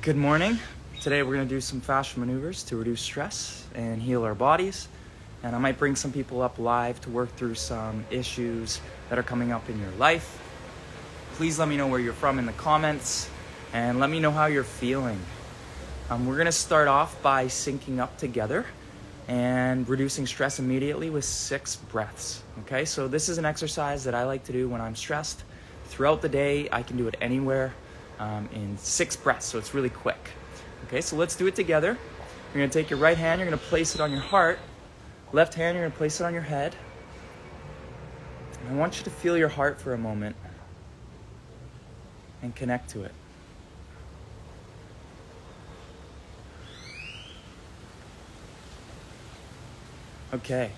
Good morning. Today we're going to do some fascia maneuvers to reduce stress and heal our bodies. And I might bring some people up live to work through some issues that are coming up in your life. Please let me know where you're from in the comments and let me know how you're feeling. We're going to start off by syncing up together and reducing stress immediately with 6 breaths. Okay, so this is an exercise that I like to do when I'm stressed. Throughout the day, I can do it anywhere. In 6 breaths, so it's really quick. Okay, so let's do it together. You're gonna take your right hand, you're gonna place it on your heart. Left hand, you're gonna place it on your head. And I want you to feel your heart for a moment and connect to it. Okay,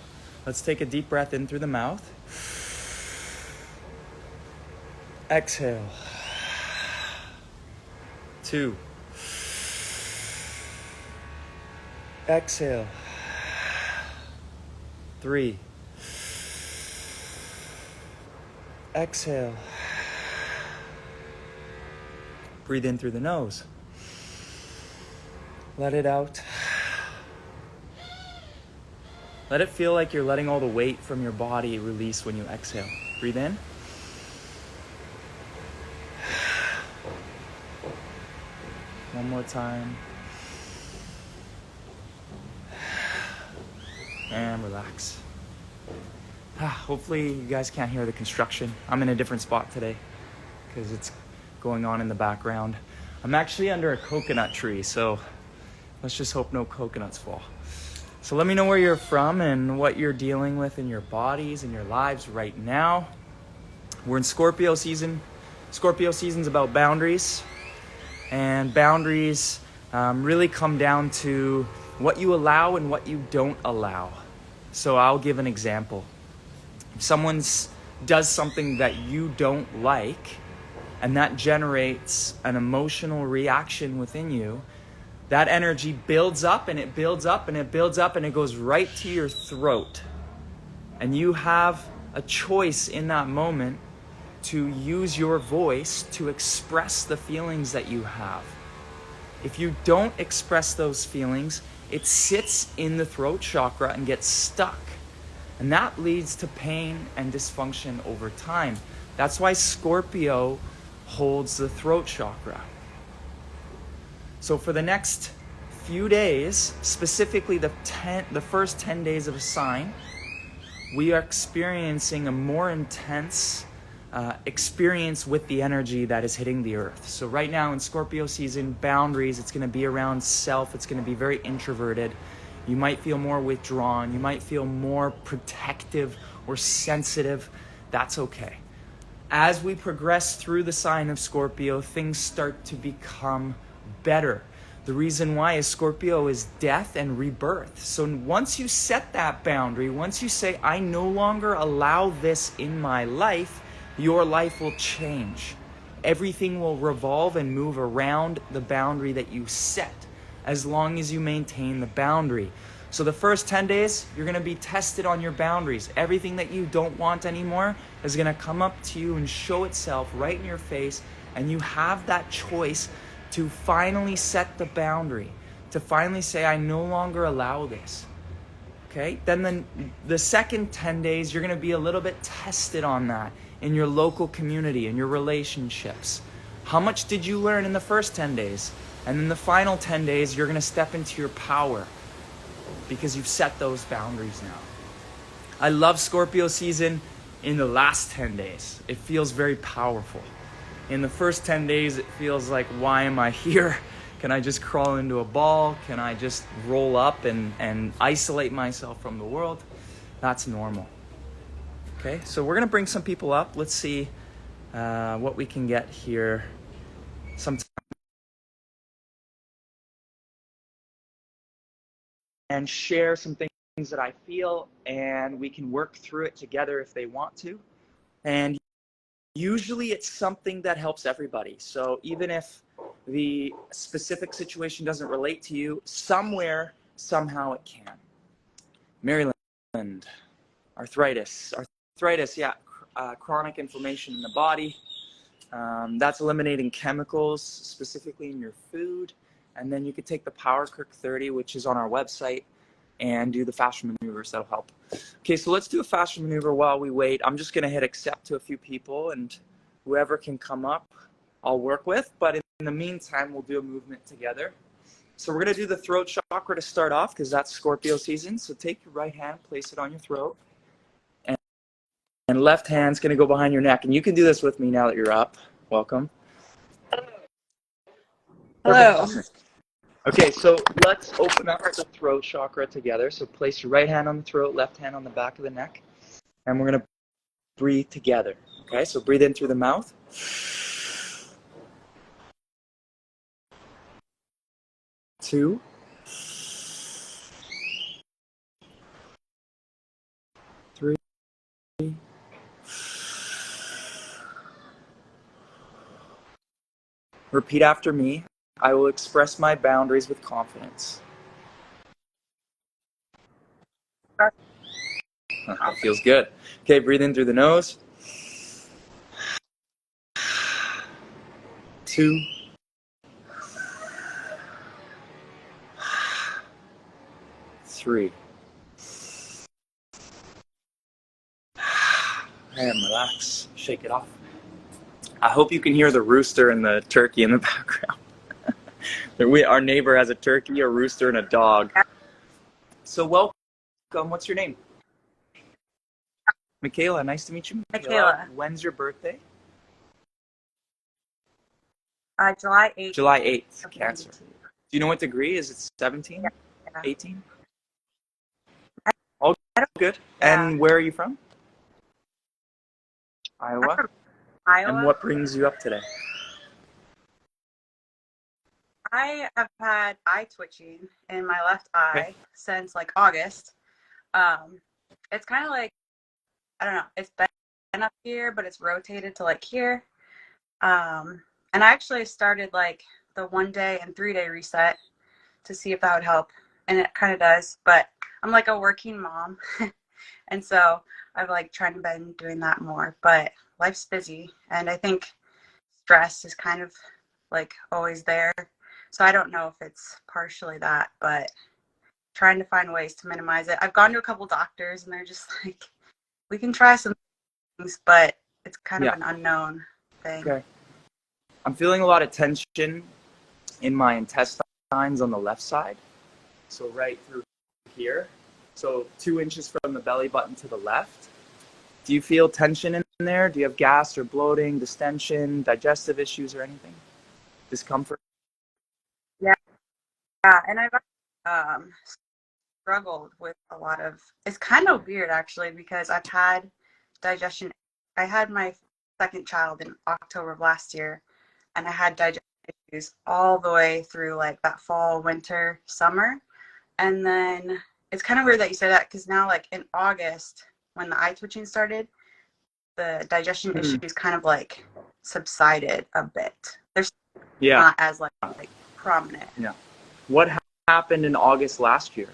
let's take a deep breath in through the mouth. Exhale. 2. Exhale. 3. Exhale. Breathe in through the nose. Let it out. Let it feel like you're letting all the weight from your body release when you exhale. Breathe in. One more time. And relax. Hopefully you guys can't hear the construction. I'm in a different spot today because it's going on in the background. I'm actually under a coconut tree, so let's just hope no coconuts fall. So let me know where you're from and what you're dealing with in your bodies and your lives right now. We're in Scorpio season. Scorpio season's about boundaries. And boundaries really come down to what you allow and what you don't allow. So I'll give an example. If someone does something that you don't like, and that generates an emotional reaction within you, that energy builds up and it builds up and it builds up and it goes right to your throat. And you have a choice in that moment to use your voice to express the feelings that you have. If you don't express those feelings, it sits in the throat chakra and gets stuck. And that leads to pain and dysfunction over time. That's why Scorpio holds the throat chakra. So for the next few days, specifically the first 10 days of a sign, we are experiencing a more intense experience with the energy that is hitting the earth. So right now in Scorpio season, boundaries, it's going to be around self. It's going to be very introverted. You might feel more withdrawn. You might feel more protective or sensitive. That's okay. As we progress through the sign of Scorpio, things start to become better. The reason why is Scorpio is death and rebirth. So once you set that boundary, once you say, I no longer allow this in my life, your life will change. Everything will revolve and move around the boundary that you set, as long as you maintain the boundary. So the first 10 days, you're going to be tested on your boundaries. Everything that you don't want anymore is going to come up to you and show itself right in your face, and you have that choice to finally set the boundary, to finally say, I no longer allow this. Okay? Then the second 10 days, you're going to be a little bit tested on that in your local community, in your relationships. How much did you learn in the first 10 days? And in the final 10 days, you're going to step into your power because you've set those boundaries now. I love Scorpio season in the last 10 days. It feels very powerful. In the first 10 days, it feels like, why am I here? Can I just crawl into a ball? Can I just roll up and isolate myself from the world? That's normal. Okay, so we're going to bring some people up. Let's see what we can get here. Sometime. And share some things that I feel, and we can work through it together if they want to. And usually it's something that helps everybody. So even if the specific situation doesn't relate to you, somewhere, somehow it can. Maryland, arthritis, yeah, chronic inflammation in the body. That's eliminating chemicals, specifically in your food. And then you could take the Power Cook 30, which is on our website, and do the fascia maneuvers. That'll help. Okay, so let's do a fascia maneuver while we wait. I'm just going to hit accept to a few people, and whoever can come up, I'll work with. But in the meantime, we'll do a movement together. So we're going to do the throat chakra to start off, because that's Scorpio season. So take your right hand, place it on your throat, and left hand's going to go behind your neck. And you can do this with me now that you're up. Welcome. Hello. Okay, so let's open up the throat chakra together. So place your right hand on the throat, left hand on the back of the neck, and we're going to breathe together. Okay, so breathe in through the mouth. 2. 3. Repeat after me. I will express my boundaries with confidence. That feels good. Okay, breathe in through the nose. 2. 3. And relax. Shake it off. I hope you can hear the rooster and the turkey in the background. Our neighbor has a turkey, a rooster, and a dog. So welcome. What's your name? Mikayla. Nice to meet you, Mikayla. When's your birthday? July 8th. July 8th. Cancer. Do you know what degree? Is it 17? Yeah. 18? All good. Yeah. And where are you from? Iowa. I'm from Iowa. And what brings you up today? I have had eye twitching in my left eye since like August. It's kind of like, I don't know, it's been up here, but it's rotated to like here. And I actually started like the 1-day and 3-day reset to see if that would help. And it kind of does, but I'm like a working mom. And so I've like trying to been doing that more, but life's busy. And I think stress is kind of like always there. So I don't know if it's partially that, but trying to find ways to minimize it. I've gone to a couple doctors and they're just like, we can try some things, but it's kind of an unknown thing. Okay. I'm feeling a lot of tension in my intestines on the left side. So right through here. So 2 inches from the belly button to the left. Do you feel tension in there? Do you have gas or bloating, distension, digestive issues or anything? Discomfort? Yeah, and I've struggled with a lot of, it's kind of weird actually, because I've had digestion. I had my second child in October of last year, and I had digestion issues all the way through like that fall, winter, summer. And then it's kind of weird that you say that, because now like in August, when the eye twitching started, the digestion issues kind of like subsided a bit. They're not as like prominent. Yeah. What happened in August last year?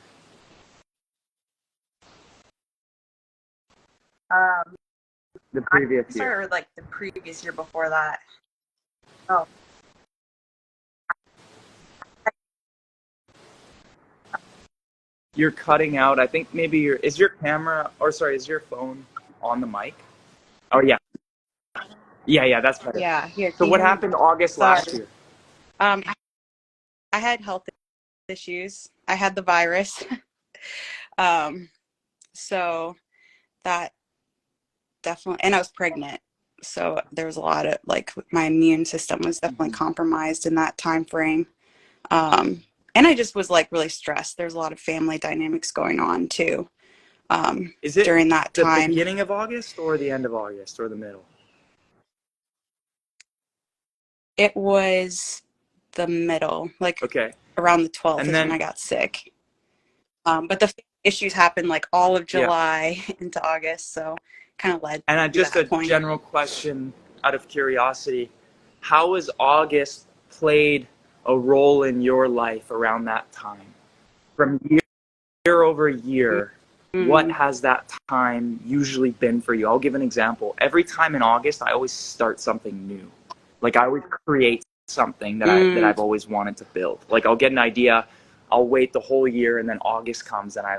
The previous year. Or like the previous year before that. Oh. You're cutting out. I think maybe is your phone on the mic? Oh yeah. Yeah, that's better. Yeah, here. So what happened August last year? I had health issues. I had the virus. So that definitely, and I was pregnant. So there was a lot of like, my immune system was definitely compromised in that time frame. And I just was like really stressed. There's a lot of family dynamics going on too. Is it during that time? The beginning of August or the end of August or the middle? It was the middle, like around the 12th is when I got sick. But the issues happened like all of July into August, so kind of led. And just a general question out of curiosity, how has August played a role in your life around that time? From year over year, what has that time usually been for you? I'll give an example. Every time in August, I always start something new. Like I would create something that Mm, I've always wanted to build. Like I'll get an idea, I'll wait the whole year, and then August comes and I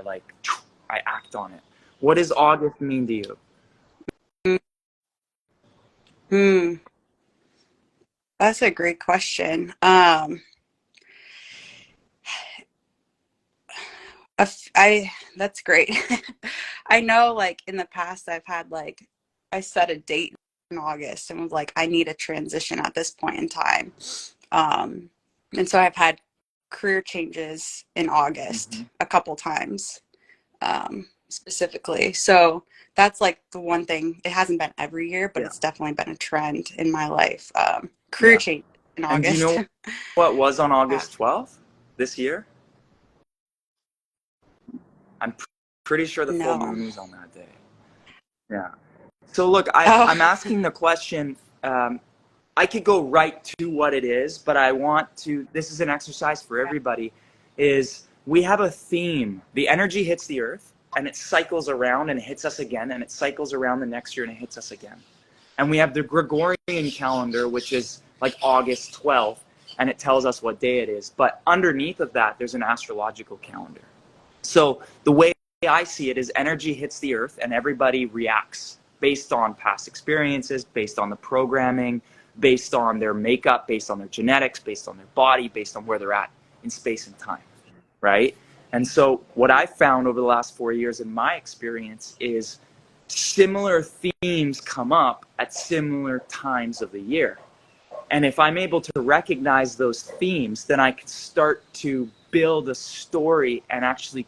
act on it. What does August mean to you? mm, that's a great question. That's great. I know, like in the past, I've had like I set a date in August and was like, I need a transition at this point in time. Um, and so I've had career changes in August Mm-hmm. a couple times, specifically. So that's like the one thing. It hasn't been every year, but Yeah. it's definitely been a trend in my life. Career Yeah. change in And do you August. know what was on Yeah. August 12th this year? I'm pretty sure the full No. moon was on that day. Yeah. So look, Oh, I'm asking the question. I could go right to what it is, but I want to. This is an exercise for yeah. everybody. Is we have a theme. The energy hits the earth and it cycles around and it hits us again, and it cycles around the next year and it hits us again. And we have the Gregorian calendar, which is like August 12th, and it tells us what day it is. But underneath of that, there's an astrological calendar. So the way I see it is energy hits the earth and everybody reacts based on past experiences, based on the programming, based on their makeup, based on their genetics, based on their body, based on where they're at in space and time, right? And so what I found over the last 4 years in my experience is similar themes come up at similar times of the year. And if I'm able to recognize those themes, then I can start to build a story and actually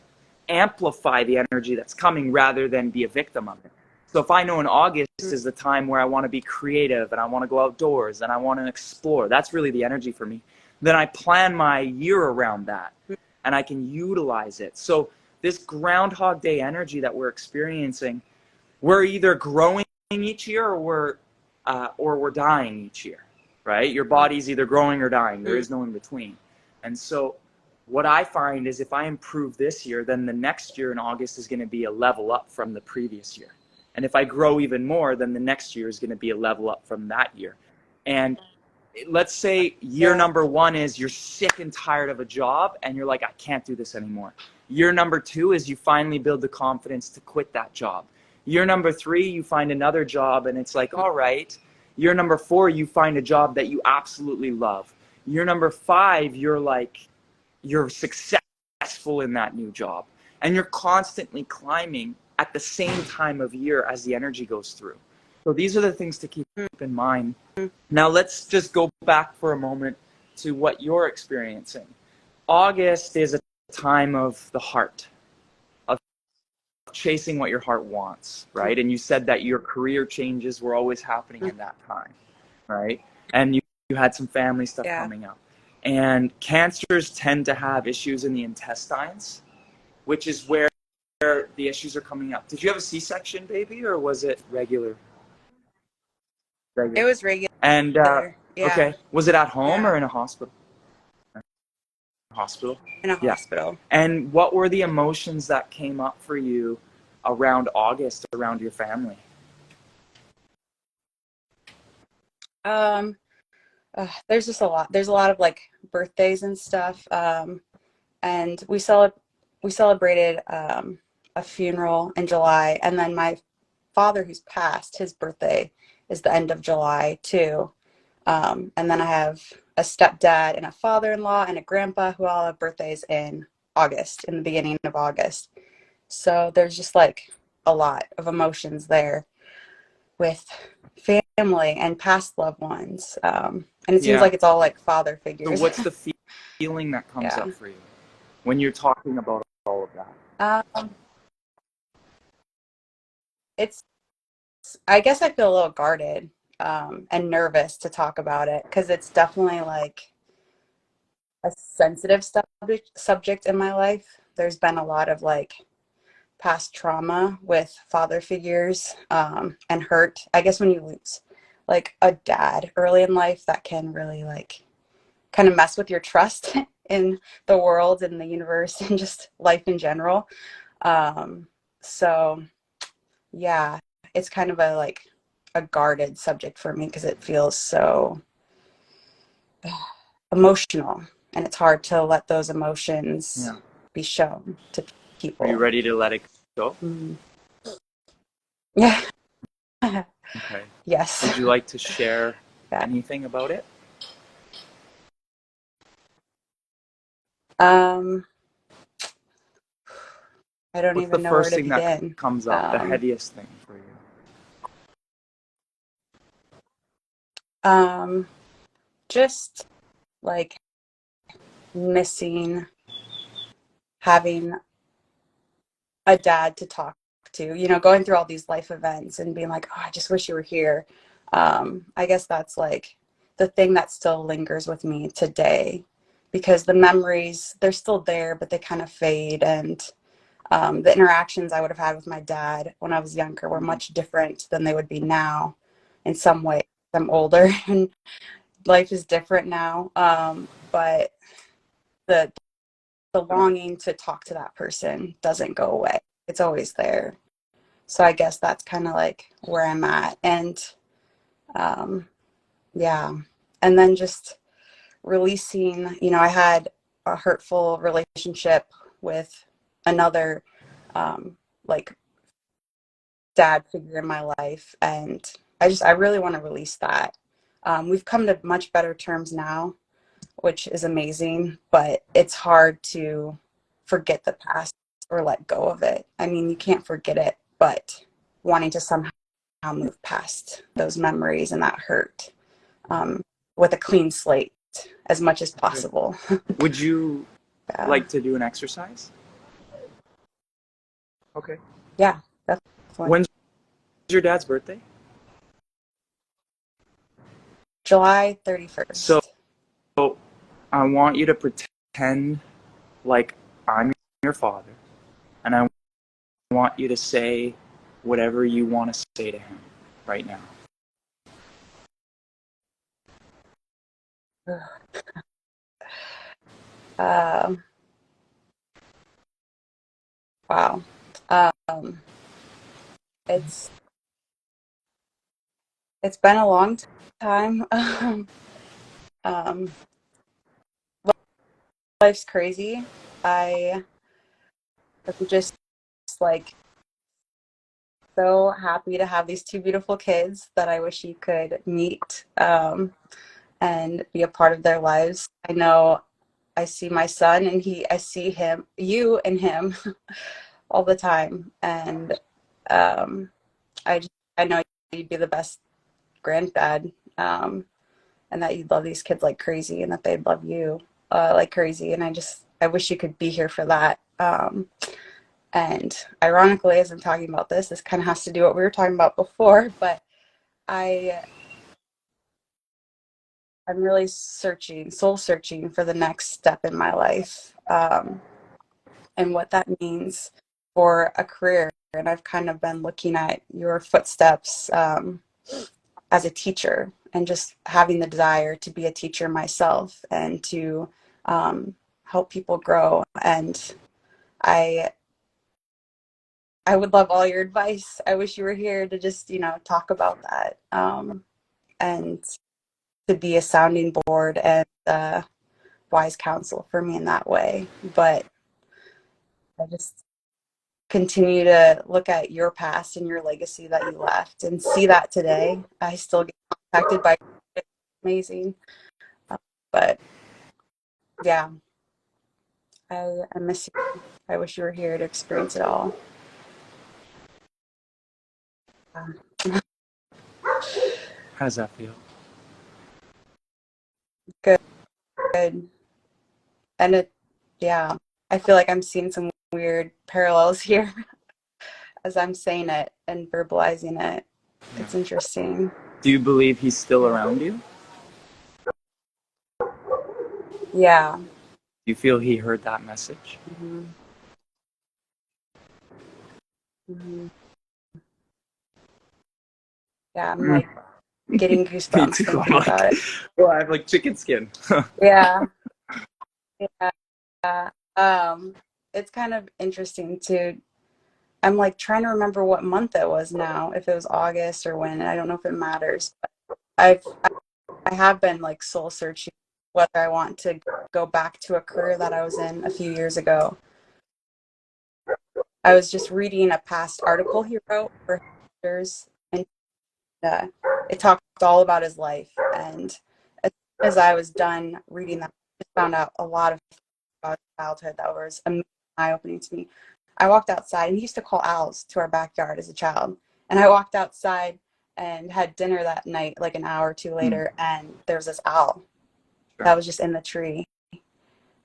amplify the energy that's coming rather than be a victim of it. So if I know in August is the time where I want to be creative and I want to go outdoors and I want to explore, that's really the energy for me. Then I plan my year around that and I can utilize it. So this Groundhog Day energy that we're experiencing, we're either growing each year or we're dying each year, right? Your body's either growing or dying. There is no in between. And so what I find is if I improve this year, then the next year in August is going to be a level up from the previous year. And if I grow even more, then the next year is going to be a level up from that year. And let's say year Yeah. number one is you're sick and tired of a job and you're like, I can't do this anymore. Year number two is you finally build the confidence to quit that job. Year number three, you find another job and it's like, all right. Year number four, you find a job that you absolutely love. Year number five, you're successful in that new job. And you're constantly climbing at the same time of year as the energy goes through. So these are the things to keep in mind. Now let's just go back for a moment to what you're experiencing. August is a time of the heart, of chasing what your heart wants, right? And you said that your career changes were always happening in that time, right? And you had some family stuff Yeah. coming up. And cancers tend to have issues in the intestines, which is where the issues are coming up. Did you have a C-section, baby, or was it regular? It Regular. was regular. And Yeah. okay, was it at home or Yeah. in a hospital? Hospital. In a Yeah. hospital. And what were the emotions that came up for you around August, around your family? Um, there's just a lot. There's a lot of like birthdays and stuff. And we celebrated a funeral in July, and then my father, who's passed, his birthday is the end of July too. And then I have a stepdad and a father-in-law and a grandpa who all have birthdays in August, in the beginning of August. So there's just like a lot of emotions there with family and past loved ones. And it seems Yeah. like it's all like father So figures. what's the feeling that comes Yeah. up for you when you're talking about all of that? Um, it's, I guess I feel a little guarded and nervous to talk about it because it's definitely like a sensitive subject in my life. There's been a lot of like past trauma with father figures and hurt. I guess when you lose like a dad early in life, that can really like kind of mess with your trust in the world and the universe and just life in general. So yeah, it's kind of a like a guarded subject for me because it feels so emotional, and it's hard to let those emotions Yeah. be shown to Are you people. ready to let it go? Mm. Yeah. Okay. Yes. Would you like to share Yeah. anything about it? Um, I don't What's the even know where first to thing that begin. comes up, the Um, heaviest thing for you? um, just like missing having a dad to talk to, going through all these life events and being like, oh, I just wish you were here. I guess that's like the thing that still lingers with me today, because the memories, they're still there, but they kind of fade. And the interactions I would have had with my dad when I was younger were much different than they would be now in some way. I'm older and life is different now. But the the longing to talk to that person doesn't go away. It's always there. So I guess that's kind of like where I'm at. And um, yeah. And then just releasing, I had a hurtful relationship with another like dad figure in my life. And I really want to release that. We've come to much better terms now, which is amazing, but it's hard to forget the past or let go of it. I mean, you can't forget it, but wanting to somehow move past those memories and that hurt, with a clean slate as much as Okay. possible. Would you Yeah. like to do an exercise? Okay. Yeah, definitely. When's your dad's birthday? July So 31st. I want you to pretend like I'm your father, and I want you to say whatever you want to say to him right now. Um, wow. Um, it's it's been a long time. Um, life's crazy. I am just like so happy to have these two beautiful kids that I wish you could meet, and be a part of their lives. I know I see my son and I see him, you and him all the time. And um, I know you'd be the best granddad, and that you'd love these kids like crazy and that they'd love you like crazy. And I wish you could be here for that. And ironically, as I'm talking about this kind of has to do what we were talking about before, but I I'm really soul searching for the next step in my life, and what that means for a career. And I've kind of been looking at your footsteps, as a teacher, and just having the desire to be a teacher myself and to help people grow. And I I would love all your advice. I wish you were here to just talk about that, and to be a sounding board and wise counsel for me in that way. But I just continue to look at your past and your legacy that you left and see that today. I still get contacted by amazing. But yeah, I miss you. I wish you were here to experience it all. Um, How does that feel? good, good. And yeah, I feel like I'm seeing some weird parallels here as I'm saying it and verbalizing it. Yeah. It's interesting. Do you believe he's still around you? Yeah. Do you feel he heard that message? hmm hmm Yeah, I'm Mm. like getting Me goosebumps too. thinking I'm about like, it. well, I have like chicken skin. Yeah. Yeah. It's kind of interesting to I'm like trying to remember what month it was now, if it was August or when. I don't know if it matters. But I have been like soul searching whether I want to go back to a career that I was in a few years ago. I was just reading a past article he wrote for years, and uh, it talked all about his life. And as soon as I was done reading that, I just found out a lot of about his childhood that was eye-opening to me. I walked outside, and he used to call owls to our backyard as a child. And I walked outside and had dinner that night, like an hour or two later, and there was this owl that was just in the tree.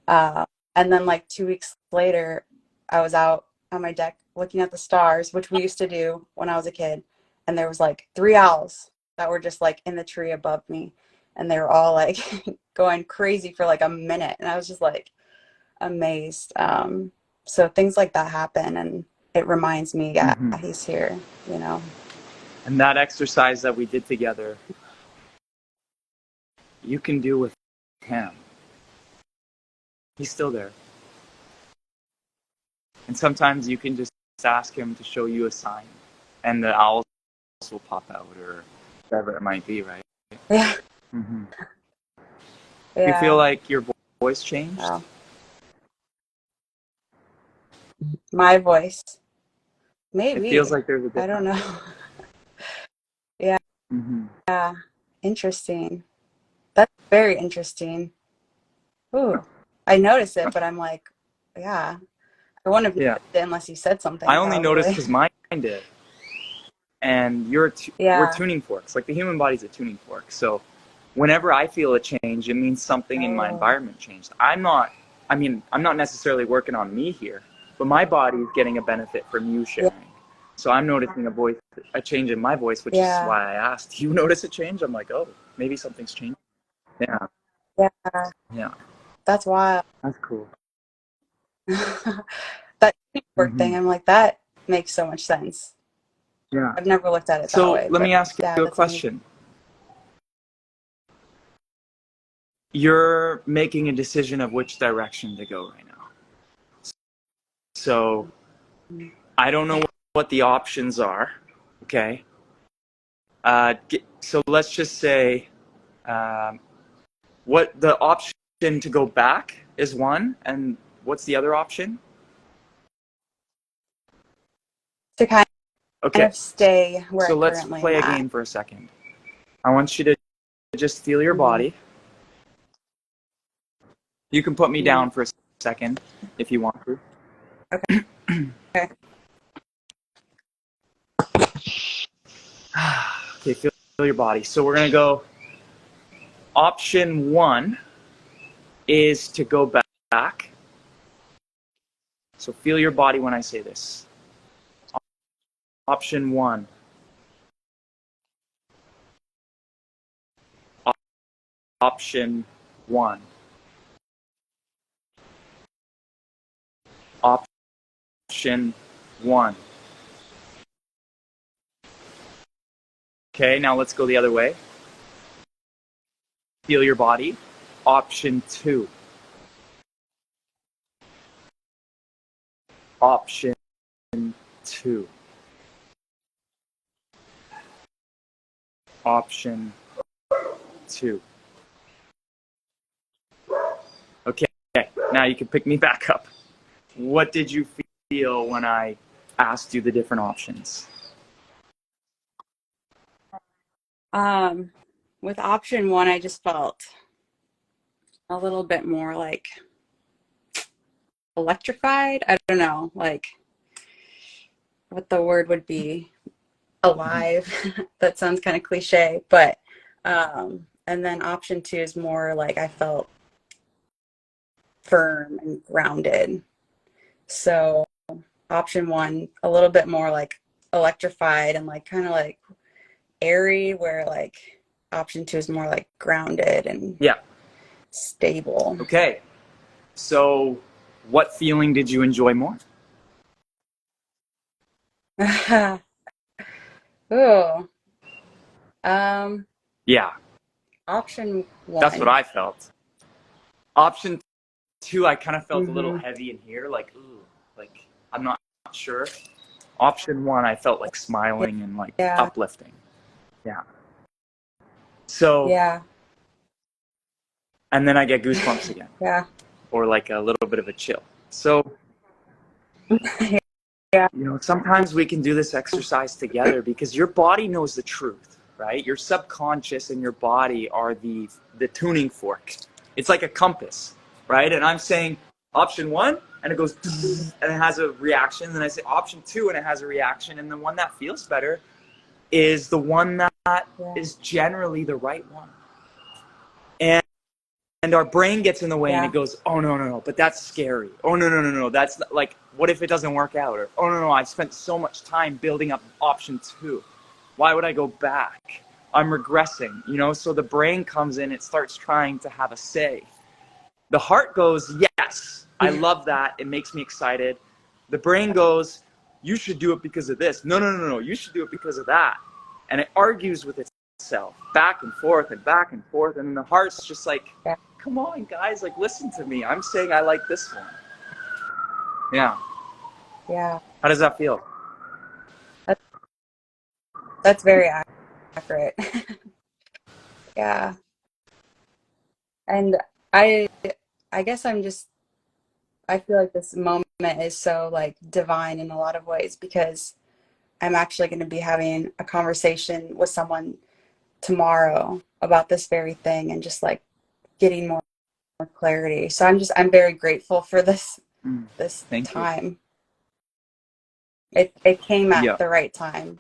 And then like 2 weeks later, I was out on my deck looking at the stars, which we used to do when I was a kid. And there was like 3 owls that were just like in the tree above me. And they were all like going crazy for like a minute. And I was just like amazed. So things like that happen. And it reminds me, yeah, he's here, you know. And that exercise that we did together, you can do with him. He's still there. And sometimes you can just ask him to show you a sign, and the owls will pop out, or whatever it might be, right? Yeah. Mm-hmm. Yeah. You feel like your voice changed? Wow. My voice. Maybe. It feels like there's a difference. I don't know. Yeah. Mm-hmm. Yeah. Interesting. That's very interesting. Ooh. I noticed it, but I'm like, yeah. I wouldn't have noticed it unless you said something. I only probably. noticed because mine did. And we're tuning forks. Like the human body's a tuning fork. So whenever I feel a change, it means something in my environment changed. I'm not necessarily working on me here, but my body is getting a benefit from you sharing. Yeah. So I'm noticing a change in my voice, which is why I asked, do you notice a change? I'm like, oh, maybe something's changed. Yeah. Yeah. Yeah. That's wild. That's cool. That work thing, I'm like, that makes so much sense. Yeah. I've never looked at it that way. So let me ask you a question. Amazing. You're making a decision of which direction to go right now. So I don't know what the options are, okay? So let's just say what the option to go back is one, and what's the other option? To kind of stay where so I let's currently play am a game for a second. I want you to just feel your body. You can put me down for a second if you want to. Okay. Okay. Okay, feel your body. So we're going to go, option one is to go back. So feel your body when I say this. Option one. Option one. Option one. Okay, now let's go the other way. Feel your body. Option two. Option two. Option two. Okay, now you can pick me back up. What did you feel when I asked you the different options? With option one, I just felt a little bit more like electrified. I don't know, like what the word would be. Alive. That sounds kind of cliche, but and then option two is more like I felt firm and grounded. So option one, a little bit more like electrified and like kind of like airy, where like option two is more like grounded and stable. Okay. So what feeling did you enjoy more? Ooh. Yeah. Option one. That's what I felt. Option two, I kind of felt a little heavy in here, like, ooh, like I'm not sure. Option one, I felt like smiling and like uplifting. Yeah. So and then I get goosebumps again. Yeah. Or like a little bit of a chill. So, Yeah. you know, sometimes we can do this exercise together because your body knows the truth, right? Your subconscious and your body are the tuning fork. It's like a compass, right? And I'm saying option 1 and it goes and it has a reaction. And then I say option 2 and it has a reaction. And the one that feels better is the one that is generally the right one. And our brain gets in the way and it goes, oh, no, but that's scary. Oh, no, that's like, what if it doesn't work out? Or, oh, no, I've spent so much time building up option 2. Why would I go back? I'm regressing, you know? So the brain comes in, it starts trying to have a say. The heart goes, yes, I love that. It makes me excited. The brain goes, you should do it because of this. No, you should do it because of that. And it argues with itself back and forth and back and forth. And then the heart's just like, come on, guys, like, listen to me. I'm saying I like this one. Yeah. Yeah. How does that feel? That's very accurate. Yeah. And I guess I feel like this moment is so like divine in a lot of ways because I'm actually going to be having a conversation with someone tomorrow about this very thing and just getting more clarity. So I'm very grateful for this Thank time. It came at you. the right time.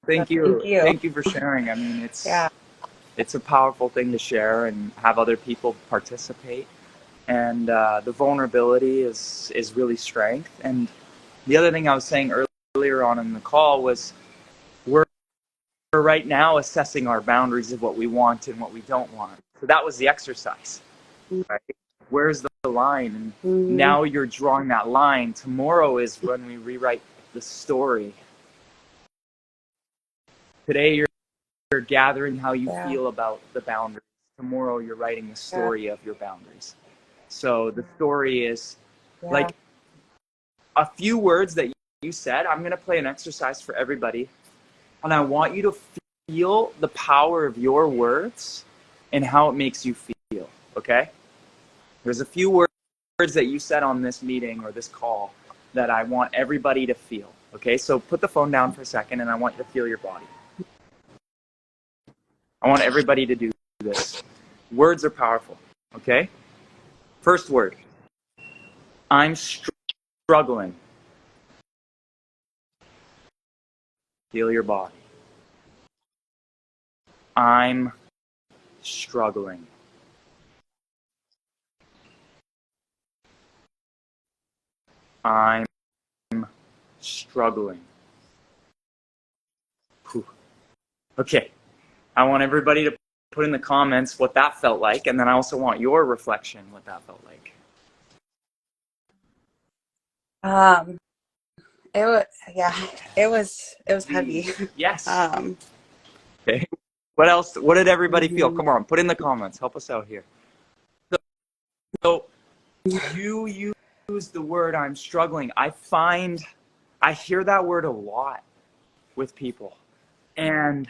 Thank So you. thank you. Thank you for sharing. I mean, it's a powerful thing to share and have other people participate. And the vulnerability is really strength. And the other thing I was saying earlier on in the call was we're right now assessing our boundaries of what we want and what we don't want. So that was the exercise, right? Where's the line? And now you're drawing that line. Tomorrow is when we rewrite the story. Today you're gathering how you feel about the boundaries. Tomorrow you're writing the story of your boundaries. So the story is like a few words that you said. I'm going to play an exercise for everybody. And I want you to feel the power of your words and how it makes you feel, okay? There's a few words that you said on this meeting or this call that I want everybody to feel, okay? So put the phone down for a second and I want you to feel your body. I want everybody to do this. Words are powerful, okay? First word, I'm struggling. Feel your body. I'm struggling. I'm struggling. Whew. Okay. I want everybody to put in the comments what that felt like, and then I also want your reflection what that felt like. It was it was heavy. Yes. Okay. What else? What did everybody feel? Come on, put in the comments. Help us out here. So you use the word I'm struggling. I hear that word a lot with people. And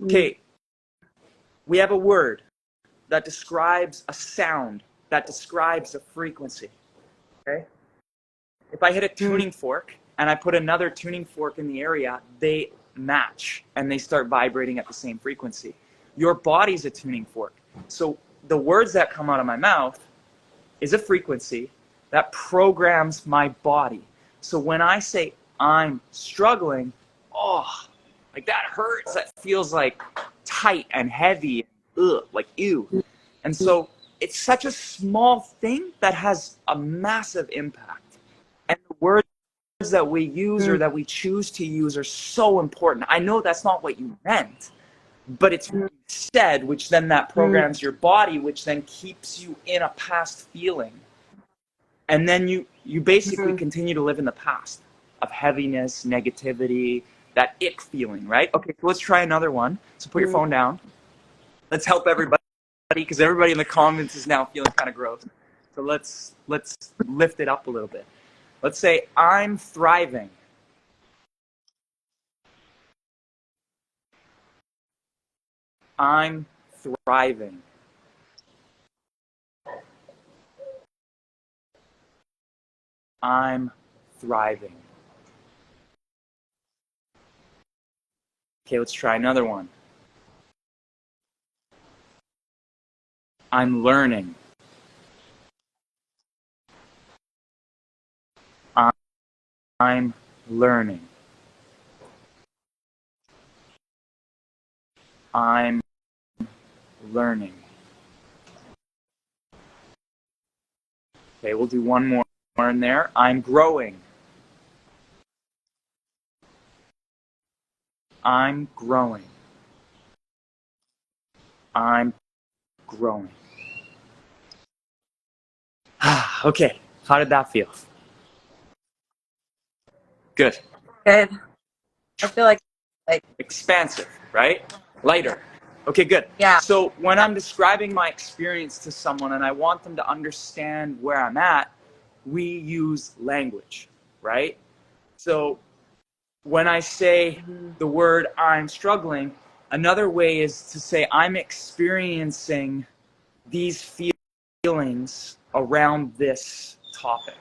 okay, we have a word that describes a sound, that describes a frequency. Okay? If I hit a tuning fork and I put another tuning fork in the area, they match and they start vibrating at the same frequency. Your body's a tuning fork. So the words that come out of my mouth is a frequency that programs my body. So when I say I'm struggling, oh, like that hurts. That feels like tight and heavy, like ew. And so it's such a small thing that has a massive impact. And the words that we use or that we choose to use are so important. I know that's not what you meant, but it's what you said, which then that programs your body, which then keeps you in a past feeling. And then you basically continue to live in the past of heaviness, negativity, that ick feeling, right? Okay, so let's try another one. So put your phone down. Let's help everybody, because everybody in the comments is now feeling kind of gross. So let's lift it up a little bit. Let's say I'm thriving. I'm thriving. I'm thriving. Okay, let's try another one. I'm learning. I'm learning. I'm learning. Okay, we'll do one more in there. I'm growing. I'm growing. I'm growing. Okay, how did that feel? Good. Good. I feel like Expansive, right? Lighter. Okay, good. yeah. So when I'm describing my experience to someone and I want them to understand where I'm at, we use language, right? So when I say the word I'm struggling, another way is to say I'm experiencing these feelings around this topic,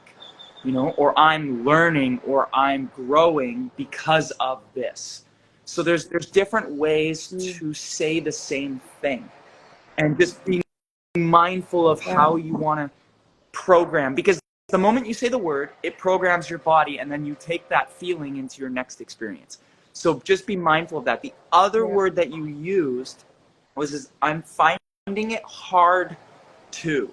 you know, or I'm learning or I'm growing because of this. So there's different ways to say the same thing, and just being mindful of how you want to program, because the moment you say the word, it programs your body, and then you take that feeling into your next experience. So just be mindful of that. The other word that you used was I'm finding it hard to.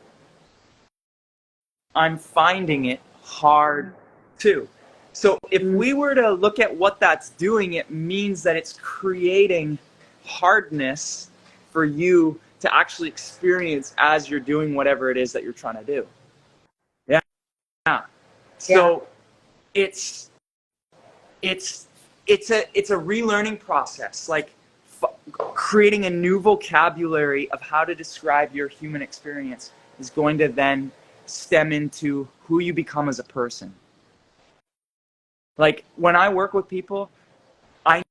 I'm finding it hard to. So if we were to look at what that's doing, it means that it's creating hardness for you to actually experience as you're doing whatever it is that you're trying to do. Yeah. So it's a relearning process, like creating a new vocabulary of how to describe your human experience is going to then stem into who you become as a person. Like when I work with people, I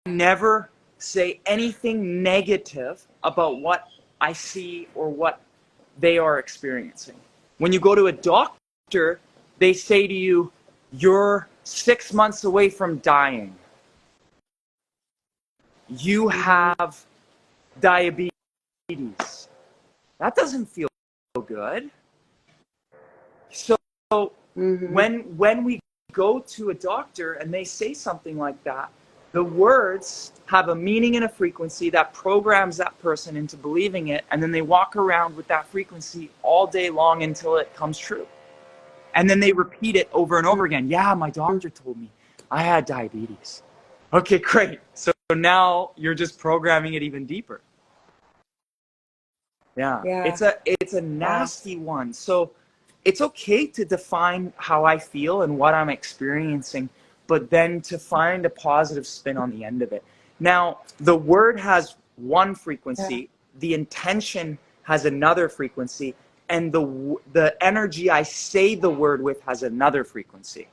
never say anything negative about what I see or what they are experiencing. When you go to a doctor, they say to you, you're 6 months away from dying. You have diabetes. That doesn't feel good. So when we go to a doctor and they say something like that, the words have a meaning and a frequency that programs that person into believing it, and then they walk around with that frequency all day long until it comes true. And then they repeat it over and over again. Yeah, my doctor told me I had diabetes. Okay, great. So now you're just programming it even deeper. Yeah. It's a nasty one. So it's okay to define how I feel and what I'm experiencing, but then to find a positive spin on the end of it. Now, the word has one frequency, the intention has another frequency, and the energy I say the word with has another frequency.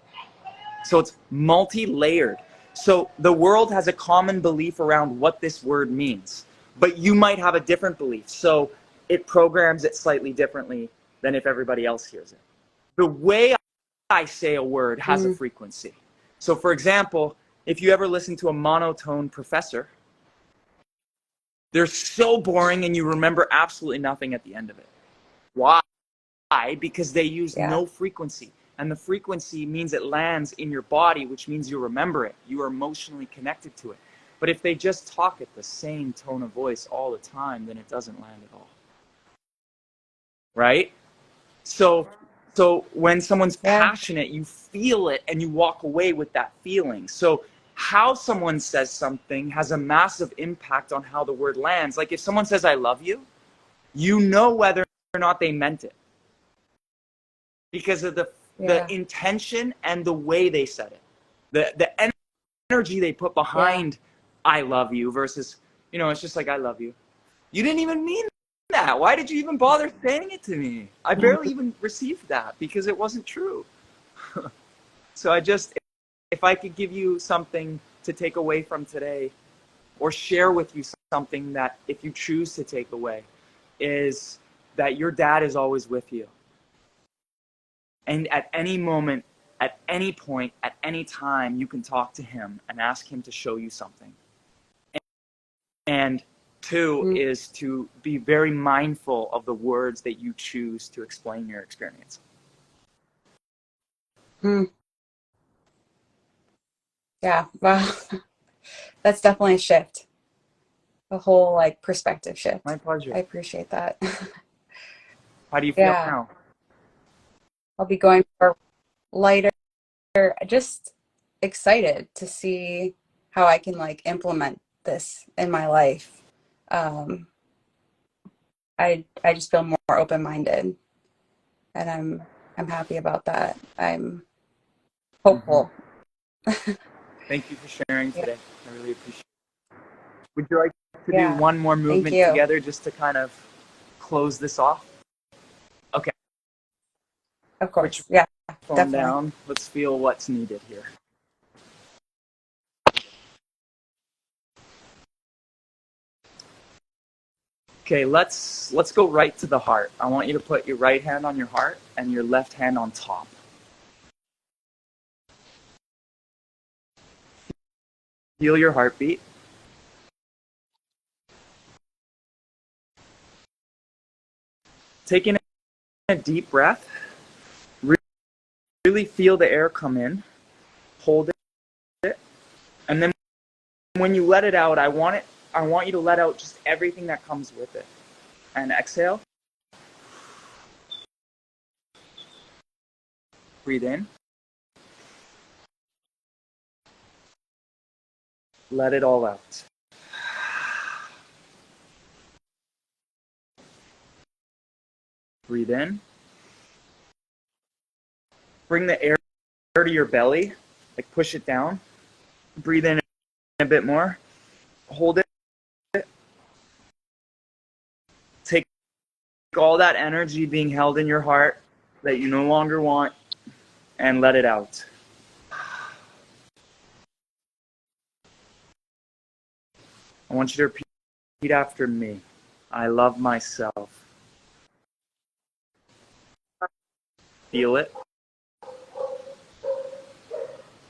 So it's multi-layered. So the world has a common belief around what this word means, but you might have a different belief. So it programs it slightly differently than if everybody else hears it. The way I say a word has a frequency. So for example, if you ever listen to a monotone professor, they're so boring and you remember absolutely nothing at the end of it. Why? Because they use no frequency. And the frequency means it lands in your body, which means you remember it. You are emotionally connected to it. But if they just talk at the same tone of voice all the time, then it doesn't land at all. Right? So when someone's passionate, you feel it and you walk away with that feeling. So how someone says something has a massive impact on how the word lands. Like if someone says, I love you, you know whether or not they meant it, because of the intention and the way they said it. The energy they put behind I love you versus, you know, it's just like I love you. You didn't even mean that. Why did you even bother saying it to me? I barely even received that because it wasn't true. So if I could give you something to take away from today, or share with you something that if you choose to take away, is that your dad is always with you. And at any moment, at any point, at any time, you can talk to him and ask him to show you something. And two is to be very mindful of the words that you choose to explain your experience. Yeah, well, that's definitely a shift. A whole like perspective shift. My pleasure. I appreciate that. How do you feel Yeah, now? I'll be going for lighter, just excited to see how I can like implement this in my life. Um, I just feel more open-minded, and I'm happy about that. I'm hopeful. Thank you for sharing Yeah, today. I really appreciate it. Would you like to do yeah. one more Thank movement you. together just to kind of close this off? Okay, Of put your course. Yeah, phone definitely. down. Let's feel what's needed here. Okay, let's go right to the heart. I want you to put your right hand on your heart and your left hand on top. Feel your heartbeat. Take in a deep breath. Really feel the air come in. Hold it. And then when you let it out, I want you to let out just everything that comes with it. And exhale. Breathe in. Let it all out. Breathe in. Bring the air to your belly. Like push it down. Breathe in a bit more. Hold it. Take all that energy being held in your heart that you no longer want and let it out. I want you to repeat after me. I love myself. Feel it.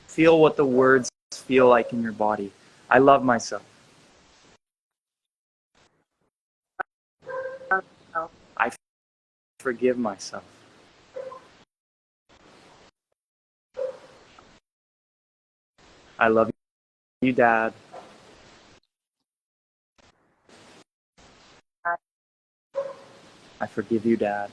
Feel what the words feel like in your body. I love myself. I forgive myself. I love you, Dad. I forgive you, Dad.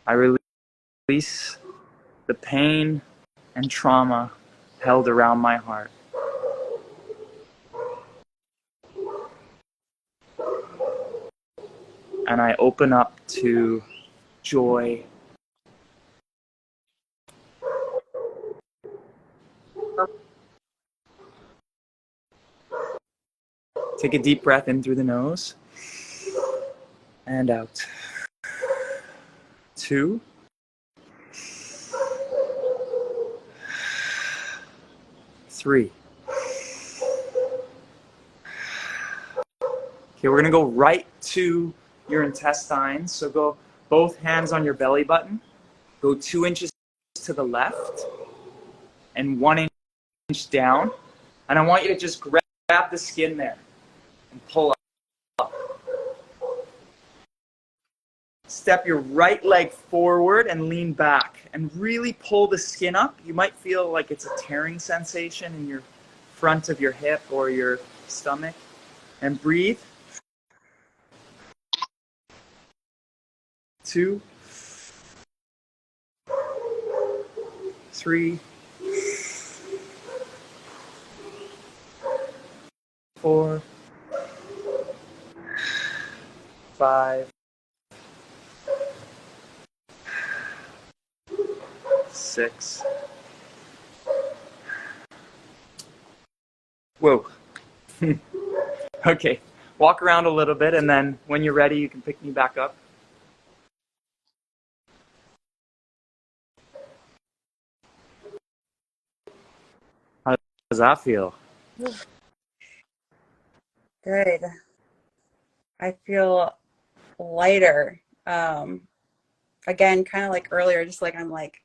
I release the pain and trauma held around my heart. And I open up to joy. Take a deep breath in through the nose and out. 2, 3. Okay, we're gonna go right to your intestines. So go both hands on your belly button. Go 2 inches to the left and 1 inch down. And I want you to just grab the skin there and pull up. Step your right leg forward and lean back and really pull the skin up. You might feel like it's a tearing sensation in your front of your hip or your stomach. And breathe. 2, 3, 4, 5, 6. Whoa. Okay. Walk around a little bit, and then when you're ready, you can pick me back up. How does that feel? Good. I feel lighter. Again, kind of like earlier, just like I'm like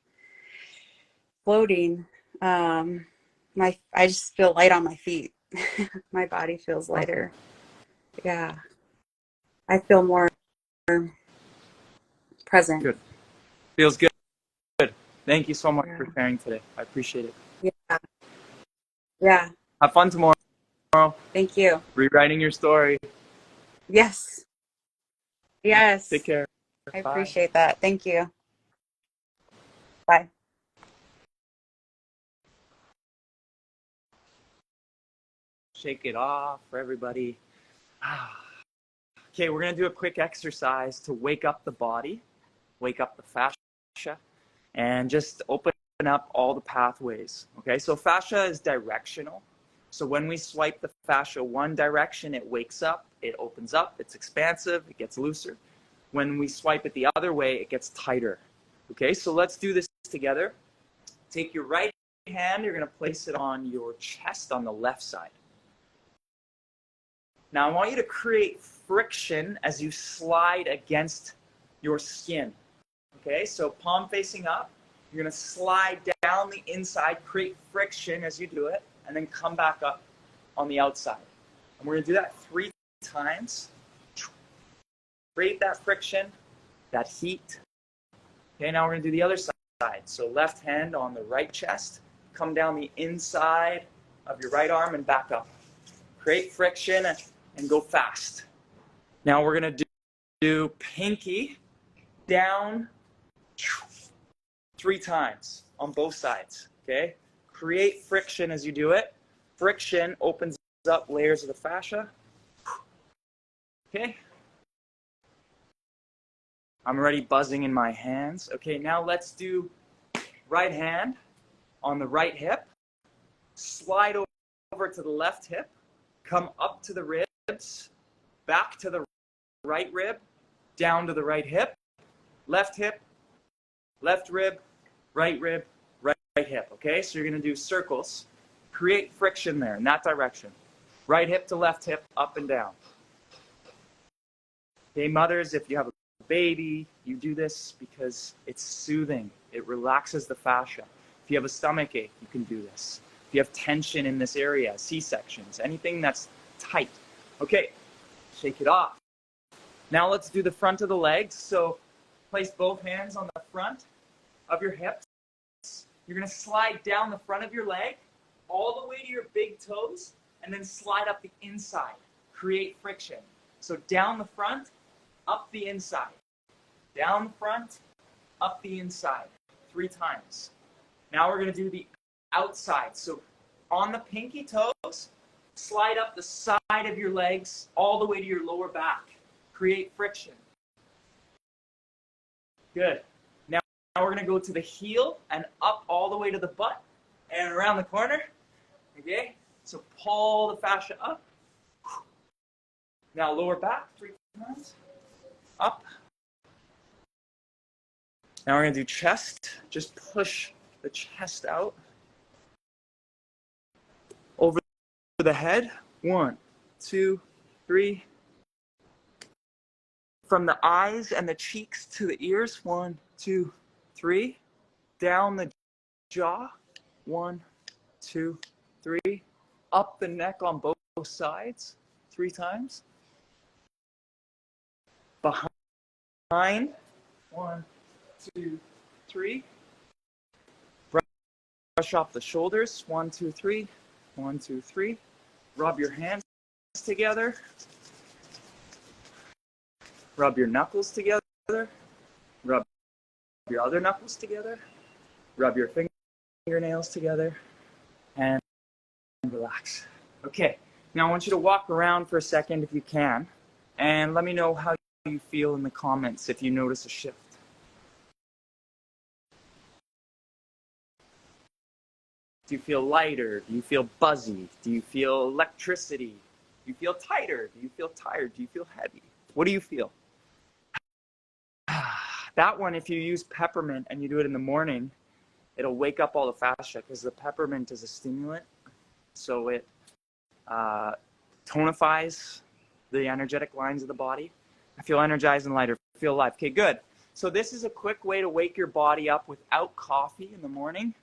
floating. I just feel light on my feet. My body feels lighter. Yeah. I feel more present. Good. Feels good. Good. Thank you so much Yeah. for sharing today. I appreciate it. Yeah. Yeah. Have fun tomorrow. Thank you. Rewriting your story. Yes. Take Yes. care. I Bye. appreciate that. Thank you. Bye. Shake it off for everybody. Okay, we're going to do a quick exercise to wake up the body, wake up the fascia, and just open up all the pathways. Okay, so fascia is directional. So when we swipe the fascia one direction, it wakes up, it opens up, it's expansive, it gets looser. When we swipe it the other way, it gets tighter. Okay, so let's do this together. Take your right hand, you're going to place it on your chest on the left side. Now I want you to create friction as you slide against your skin. Okay, so palm facing up, you're going to slide down the inside, create friction as you do it, and then come back up on the outside. And we're going to do that 3 times. Create that friction, that heat. Okay, now we're going to do the other side. So left hand on the right chest, come down the inside of your right arm and back up. Create friction and go fast. Now we're going to do pinky down 3 times on both sides. Okay? Create friction as you do it. Friction opens up layers of the fascia. Okay? I'm already buzzing in my hands. Okay, now let's do right hand on the right hip. Slide over to the left hip. Come up to the ribs. Back to the right rib. Down to the right hip. Left hip. Left rib. Right rib. Right hip. Okay, so you're going to do circles. Create friction there in that direction. Right hip to left hip, up and down. Okay, mothers, if you have a baby, you do this because it's soothing. It relaxes the fascia. If you have a stomach ache, you can do this. If you have tension in this area, C-sections, anything that's tight. Okay, shake it off. Now let's do the front of the legs. So place both hands on the front of your hips. You're going to slide down the front of your leg all the way to your big toes and then slide up the inside. Create friction. So down the front, up the inside. Down the front, up the inside. 3 times. Now we're going to do the outside. So on the pinky toes, slide up the side of your legs all the way to your lower back. Create friction. Good. Now we're going to go to the heel and up all the way to the butt and around the corner. Okay? So pull the fascia up. Now lower back 3 times. Up. Now we're going to do chest. Just push the chest out. Over the head. 1, 2, 3. From the eyes and the cheeks to the ears. 1, 2, 3. Down the jaw. 1, 2, 3. Up the neck on both sides. 3 times. Behind. 1, 2, 3. Brush off the shoulders. 1, 2, 3. 1, 2, 3. Rub your hands together. Rub your knuckles together. Rub your other knuckles together. Rub your fingernails together. And relax. Okay, now I want you to walk around for a second if you can. And let me know how you feel in the comments if you notice a shift. Do you feel lighter? Do you feel buzzy? Do you feel electricity? Do you feel tighter? Do you feel tired? Do you feel heavy? What do you feel? That one, if you use peppermint and you do it in the morning, it'll wake up all the fascia because the peppermint is a stimulant. So it tonifies the energetic lines of the body. I feel energized and lighter, feel alive. Okay, good. So this is a quick way to wake your body up without coffee in the morning.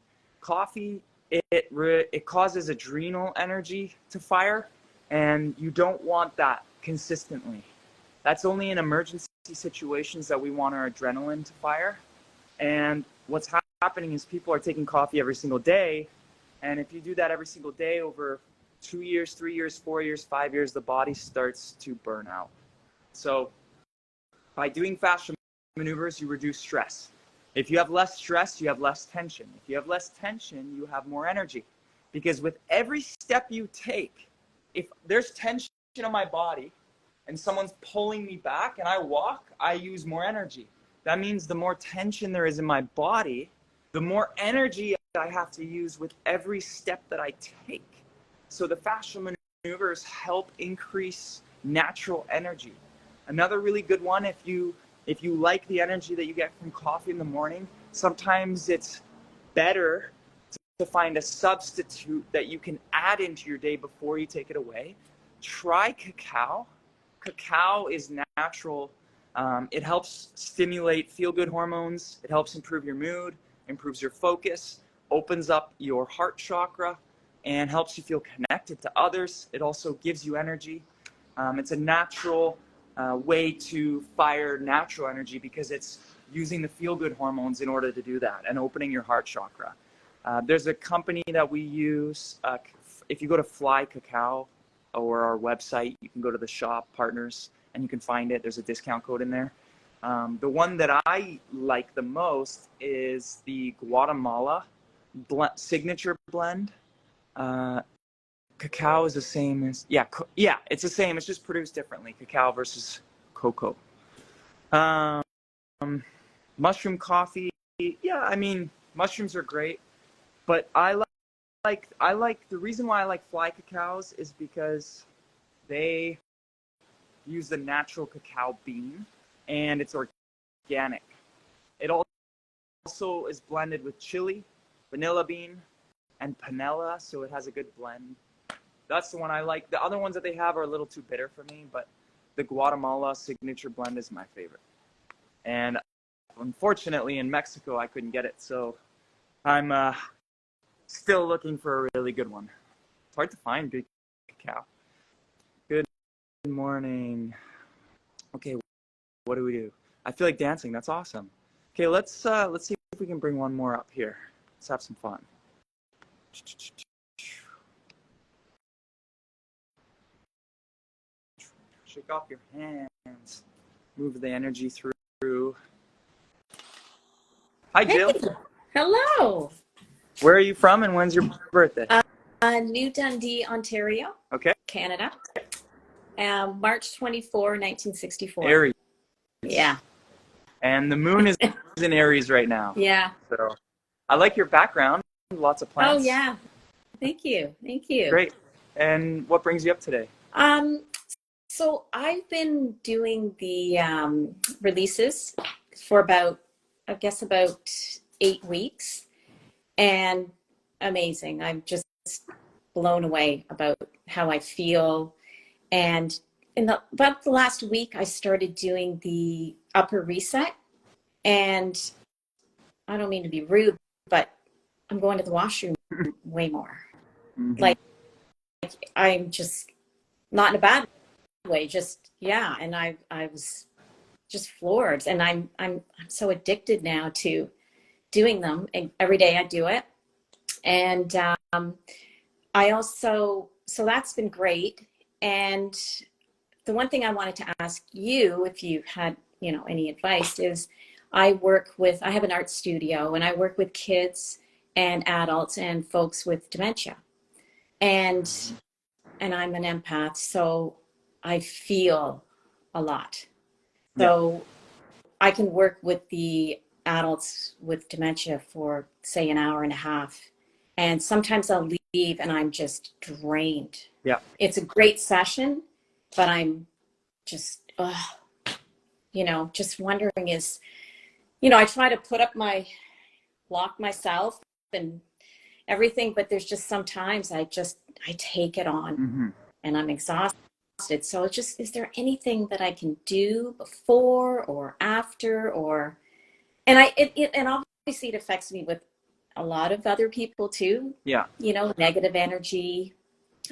Coffee, it causes adrenal energy to fire, and you don't want that consistently. That's only in emergency situations that we want our adrenaline to fire. And what's happening is people are taking coffee every single day, and if you do that every single day over 2 years, 3 years, 4 years, 5 years, the body starts to burn out. So by doing fascia maneuvers, you reduce stress. If you have less stress, you have less tension. If you have less tension, you have more energy. Because with every step you take, if there's tension on my body and someone's pulling me back and I walk, I use more energy. That means the more tension there is in my body, the more energy I have to use with every step that I take. So the fascia maneuvers help increase natural energy. Another really good one, if you like the energy that you get from coffee in the morning, sometimes it's better to find a substitute that you can add into your day before you take it away. Try cacao. Cacao is natural. It helps stimulate feel-good hormones. It helps improve your mood, improves your focus, opens up your heart chakra, and helps you feel connected to others. It also gives you energy. It's a natural way to fire natural energy because it's using the feel-good hormones in order to do that and opening your heart chakra. There's a company that we use. If you go to Fly Cacao or our website, you can go to the shop partners and you can find it. There's a discount code in there. The one that I like the most is the Guatemala signature blend. Cacao is the same as, it's the same. It's just produced differently. Cacao versus cocoa. Mushroom coffee. Yeah, I mean, mushrooms are great, but I like the reason why I like Fly Cacaos is because they use the natural cacao bean and it's organic. It also is blended with chili, vanilla bean, and panela, so it has a good blend. That's the one I like. The other ones that they have are a little too bitter for me, but the Guatemala signature blend is my favorite. And unfortunately, in Mexico, I couldn't get it, so I'm still looking for a really good one. It's hard to find good cacao. Good morning. Okay, what do we do? I feel like dancing. That's awesome. Okay, let's see if we can bring one more up here. Let's have some fun. Shake off your hands. Move the energy through. Hi, Jill. Hey, hello. Where are you from and when's your birthday? New Dundee, Ontario, Okay. Canada. March 24, 1964. Aries. Yeah. And the moon is in Aries right now. Yeah. So I like your background. Lots of plants. Oh, yeah. Thank you. Thank you. Great. And what brings you up today? So I've been doing the releases for about 8 weeks, and amazing. I'm just blown away about how I feel. And about the last week, I started doing the upper reset. And I don't mean to be rude, but I'm going to the washroom way more. Mm-hmm. Like I'm just not in a bad way, just yeah. And I was just floored. And I'm so addicted now to doing them. And every day I do it. And I also, so that's been great. And the one thing I wanted to ask you, if you had, any advice, is I have an art studio and I work with kids and adults and folks with dementia. And I'm an empath, so I feel a lot. So I can work with the adults with dementia for, say, an hour and a half. And sometimes I'll leave and I'm just drained. Yeah. It's a great session, but I'm just, just wondering is, I try to block myself and everything, but there's just sometimes I take it on. Mm-hmm. and I'm exhausted. So it's just, is there anything that I can do before or after, or, and and obviously it affects me with a lot of other people too. Yeah. You know, negative energy.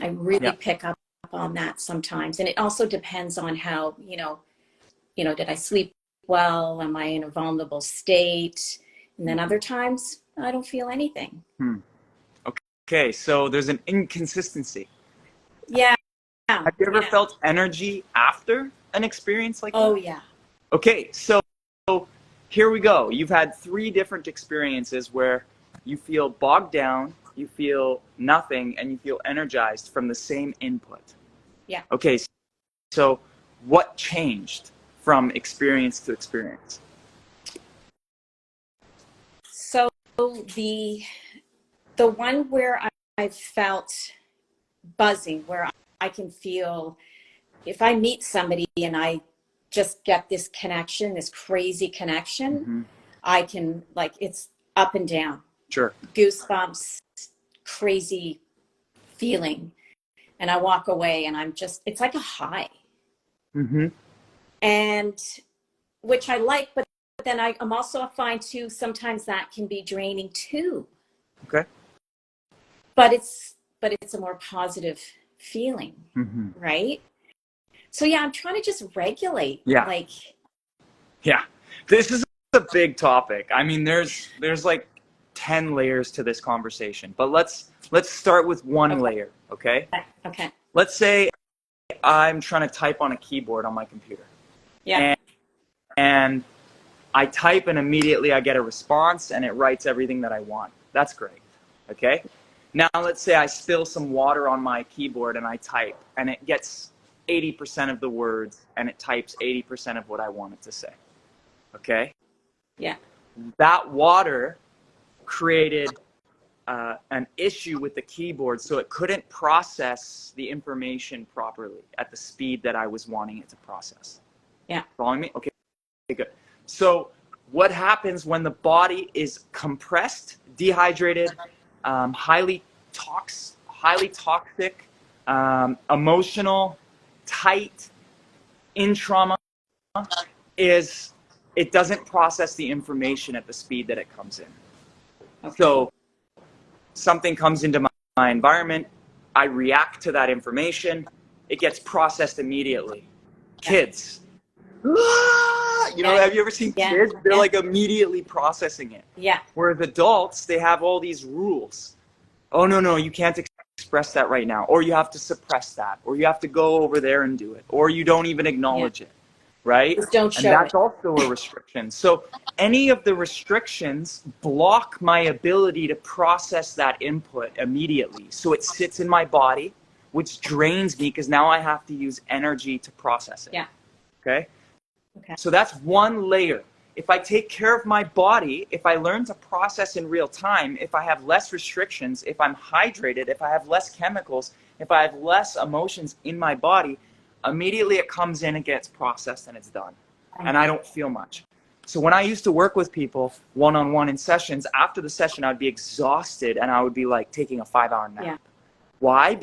I really pick up on that sometimes. And it also depends on how, did I sleep well? Am I in a vulnerable state? And then other times I don't feel anything. Okay, so there's an inconsistency. Yeah. Have you ever felt energy after an experience like that? Oh, yeah. Okay, so here we go. You've had 3 different experiences where you feel bogged down, you feel nothing, and you feel energized from the same input. Yeah. Okay, so what changed from experience to experience? So the one where I felt buzzing, where I can feel, if I meet somebody and I just get this connection, this crazy connection, I can, like, it's up and down. Sure. Goosebumps, crazy feeling. And I walk away and I'm just, it's like a high. And which I like, but then I'm also find too, sometimes that can be draining too. Okay. But it's a more positive feeling, right? So yeah, I'm trying to just regulate. Yeah. Yeah. This is a big topic. I mean, there's like 10 layers to this conversation, but let's start with one layer, okay? Okay. Let's say I'm trying to type on a keyboard on my computer. Yeah. And I type and immediately I get a response and it writes everything that I want. That's great. Okay? Now let's say I spill some water on my keyboard and I type and it gets 80% of the words and it types 80% of what I want it to say. Okay? Yeah. That water created an issue with the keyboard, so it couldn't process the information properly at the speed that I was wanting it to process. Yeah. Following me? Okay, good. So what happens when the body is compressed, dehydrated, highly toxic, emotional, tight, in trauma, is it doesn't process the information at the speed that it comes in. Okay. So something comes into my environment, I react to that information, it gets processed immediately. Kids, have you ever seen kids? They're like immediately processing it. Yeah. Whereas adults, they have all these rules. Oh, no, you can't express that right now. Or you have to suppress that. Or you have to go over there and do it. Or you don't even acknowledge it. Right? Just don't show and that's it. Also a restriction. So any of the restrictions block my ability to process that input immediately. So it sits in my body, which drains me because now I have to use energy to process it. Yeah. Okay? So that's one layer. If I take care of my body, if I learn to process in real time, if I have less restrictions, if I'm hydrated, if I have less chemicals, if I have less emotions in my body, immediately it comes in and gets processed and it's done. And I don't feel much. So when I used to work with people one-on-one in sessions, after the session I'd be exhausted and I would be like taking a 5-hour nap. Yeah. Why?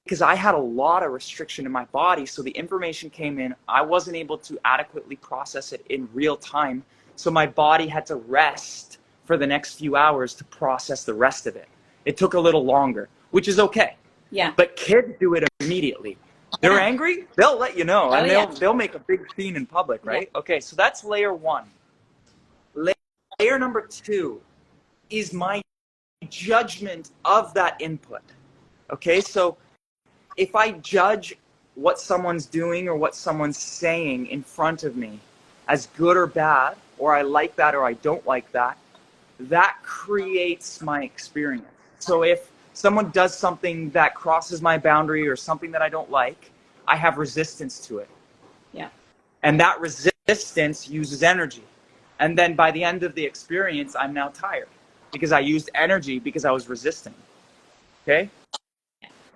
Because I had a lot of restriction in my body, so the information came in, I wasn't able to adequately process it in real time, so my body had to rest for the next few hours to process the rest of it. It took a little longer, which is okay. Yeah. But kids do it immediately. They're angry, they'll let you know, and they'll make a big scene in public, right? Yeah. Okay, so that's layer 1. Layer number 2 is my judgment of that input. Okay, so if I judge what someone's doing or what someone's saying in front of me as good or bad, or I like that or I don't like that, that creates my experience. So if someone does something that crosses my boundary or something that I don't like, I have resistance to it. Yeah. And that resistance uses energy. And then by the end of the experience, I'm now tired because I used energy because I was resisting. Okay?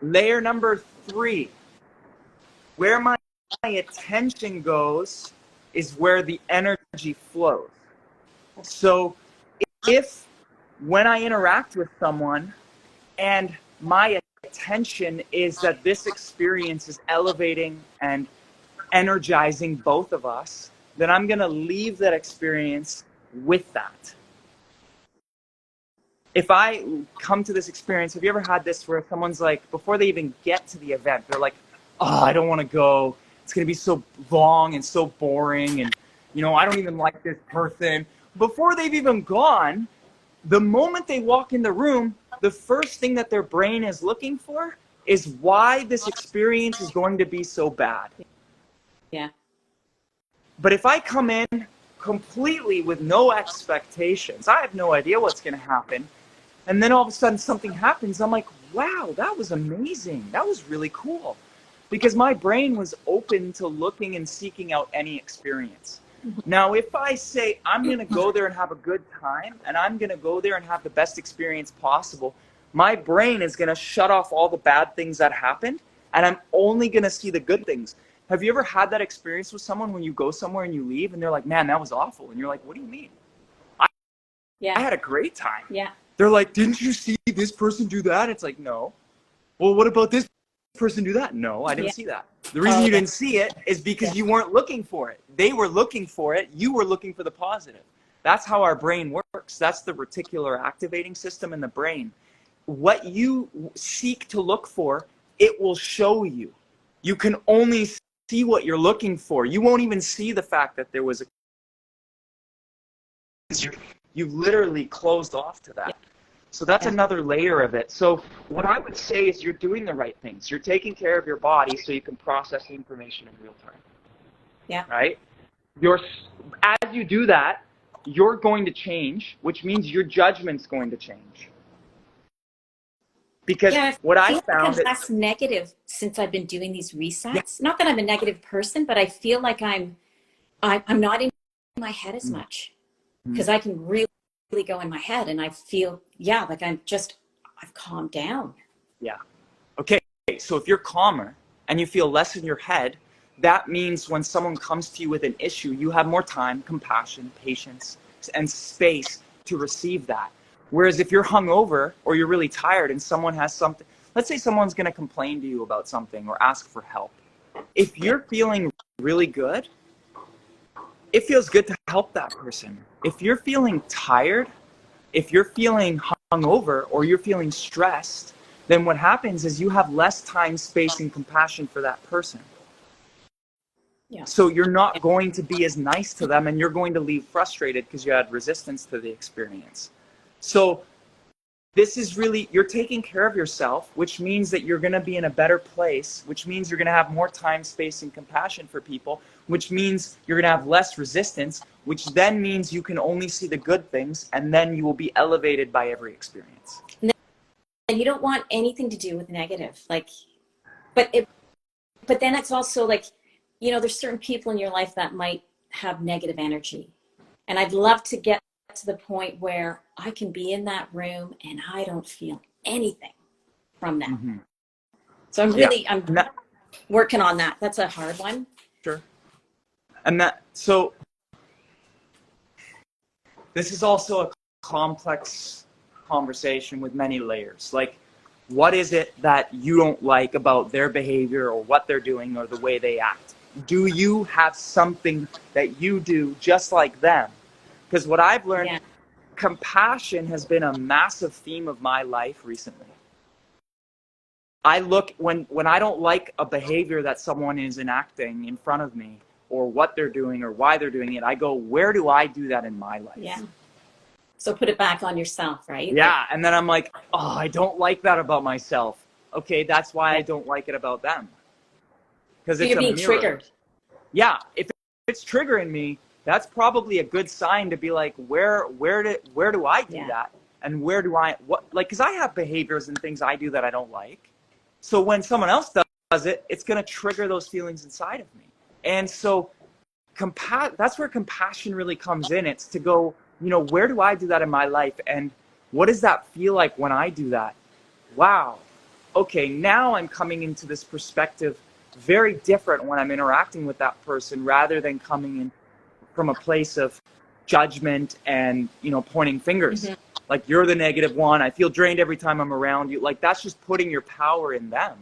Layer number 3, where my attention goes is where the energy flows. So if when I interact with someone and my intention is that this experience is elevating and energizing both of us, then I'm going to leave that experience with that. If I come to this experience, have you ever had this where someone's like, before they even get to the event, they're like, oh, I don't want to go. It's going to be so long and so boring. And, you know, I don't even like this person. Before they've even gone, the moment they walk in the room, the first thing that their brain is looking for is why this experience is going to be so bad. Yeah. But if I come in completely with no expectations, I have no idea what's going to happen. And then all of a sudden something happens. I'm like, wow, that was amazing. That was really cool. Because my brain was open to looking and seeking out any experience. Now, if I say I'm going to go there and have a good time, and I'm going to go there and have the best experience possible, my brain is going to shut off all the bad things that happened, and I'm only going to see the good things. Have you ever had that experience with someone when you go somewhere and you leave and they're like, man, that was awful? And you're like, what do you mean? I had a great time. Yeah. They're like, didn't you see this person do that? It's like, no. Well, what about this person do that? No, I didn't see that. The reason you didn't see it is because you weren't looking for it. They were looking for it. You were looking for the positive. That's how our brain works. That's the reticular activating system in the brain. What you seek to look for, it will show you. You can only see what you're looking for. You won't even see the fact that there was a... You literally closed off to that. So that's another layer of it. So what I would say is you're doing the right things. You're taking care of your body so you can process the information in real time. Yeah. Right? As you do that, you're going to change, which means your judgment's going to change. Because what I found like I'm less negative since I've been doing these resets. Not that I'm a negative person, but I feel like I'm not in my head as much because I can really go in my head and I feel, like I've calmed down. Yeah. Okay. So if you're calmer and you feel less in your head, that means when someone comes to you with an issue, you have more time, compassion, patience, and space to receive that. Whereas if you're hungover or you're really tired and someone has something, let's say someone's going to complain to you about something or ask for help. If you're feeling really good, it feels good to help that person. If you're feeling tired, if you're feeling hungover or you're feeling stressed, then what happens is you have less time, space, and compassion for that person. Yeah. So you're not going to be as nice to them and you're going to leave frustrated because you had resistance to the experience. So this is really, you're taking care of yourself, which means that you're going to be in a better place, which means you're going to have more time, space, and compassion for people, which means you're going to have less resistance, which then means you can only see the good things, and then you will be elevated by every experience. And you don't want anything to do with negative. But then it's also like, there's certain people in your life that might have negative energy. And I'd love to get to the point where I can be in that room and I don't feel anything from that. Mm-hmm. So I'm working on that. That's a hard one. Sure. And so this is also a complex conversation with many layers. Like, what is it that you don't like about their behavior or what they're doing or the way they act? Do you have something that you do just like them? Because what I've learned, compassion has been a massive theme of my life recently. I look, when I don't like a behavior that someone is enacting in front of me or what they're doing or why they're doing it, I go, where do I do that in my life? Yeah. So put it back on yourself, right? Yeah. And then I'm like, oh, I don't like that about myself. Okay, that's why I don't like it about them. Because it's being triggered. Yeah. If it's triggering me, that's probably a good sign to be like, where do I do that? And where do I, because I have behaviors and things I do that I don't like. So when someone else does it, it's going to trigger those feelings inside of me. And so that's where compassion really comes in. It's to go, where do I do that in my life? And what does that feel like when I do that? Wow. Okay, now I'm coming into this perspective very different when I'm interacting with that person rather than coming in from a place of judgment and, pointing fingers. Mm-hmm. Like, you're the negative one. I feel drained every time I'm around you. Like, that's just putting your power in them.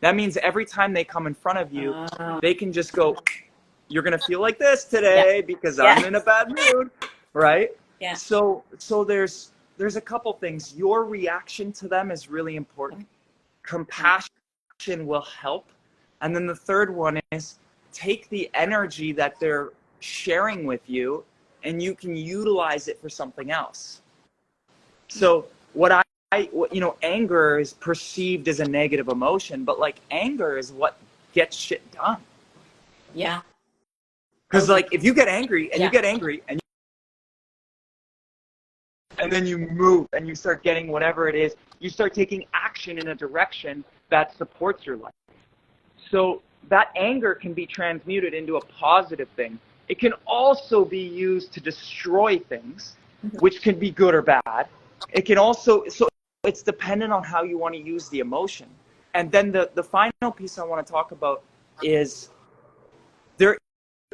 That means every time they come in front of you, they can just go, you're going to feel like this today because I'm in a bad mood, right? Yeah. So there's a couple things. Your reaction to them is really important. Compassion will help. And then the third one is take the energy that they're sharing with you and you can utilize it for something else. So anger is perceived as a negative emotion, but like anger is what gets shit done. Yeah. Because like if you get angry and Yeah. you get angry and then you move and you start getting whatever it is, you start taking action in a direction that supports your life. So that anger can be transmuted into a positive thing. It can also be used to destroy things, which can be good or bad. It can also, so it's dependent on how you want to use the emotion. And then the final piece I want to talk about is there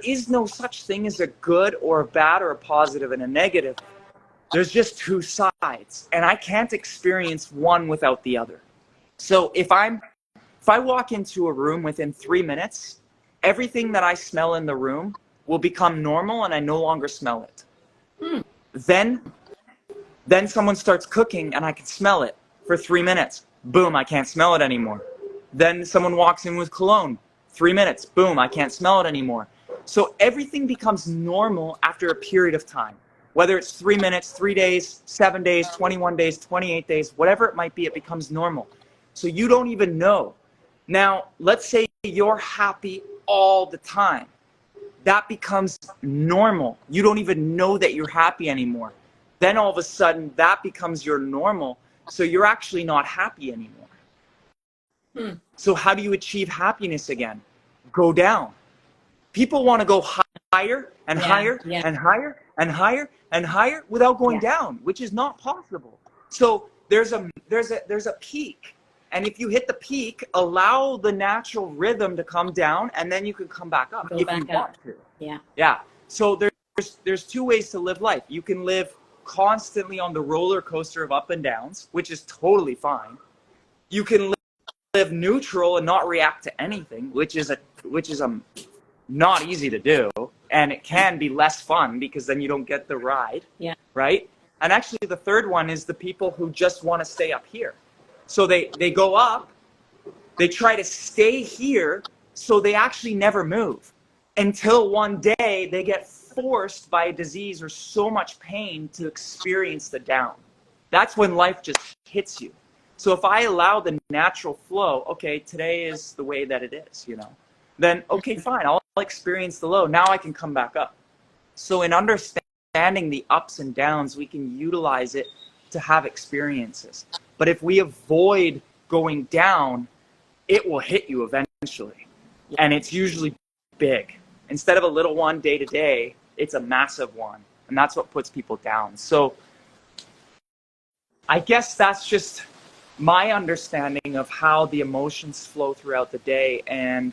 is no such thing as a good or a bad or a positive and a negative. There's just two sides, and I can't experience one without the other. So if I walk into a room within 3 minutes, everything that I smell in the room will become normal and I no longer smell it. Then someone starts cooking and I can smell it for 3 minutes. Boom, I can't smell it anymore. Then someone walks in with cologne. 3 minutes, boom, I can't smell it anymore. So everything becomes normal after a period of time. Whether it's 3 minutes, 3 days, 7 days, 21 days, 28 days, whatever it might be, it becomes normal. So you don't even know. Now, let's say you're happy all the time. That becomes normal. You don't even know that you're happy anymore. Then all of a sudden, that becomes your normal. So you're actually not happy anymore. So how do you achieve happiness again? Go down. People want to go higher and higher and higher and higher and higher without going down, which is not possible. So there's a peak. And if you hit the peak, allow the natural rhythm to come down, and then you can come back up if you want to. Yeah. Yeah. So there's two ways to live life. You can live constantly on the roller coaster of up and downs, which is totally fine. You can live neutral and not react to anything, which is not easy to do, and it can be less fun because then you don't get the ride. Yeah. Right? And actually the third one is the people who just want to stay up here. So they go up, they try to stay here, so they actually never move until one day they get forced by a disease or so much pain to experience the down. That's when life just hits you. So if I allow the natural flow, okay, today is the way that it is, then okay, fine, I'll experience the low. Now I can come back up. So in understanding the ups and downs, we can utilize it to have experiences. But if we avoid going down, it will hit you eventually. And it's usually big. Instead of a little one day to day, it's a massive one. And that's what puts people down. So I guess that's just my understanding of how the emotions flow throughout the day, and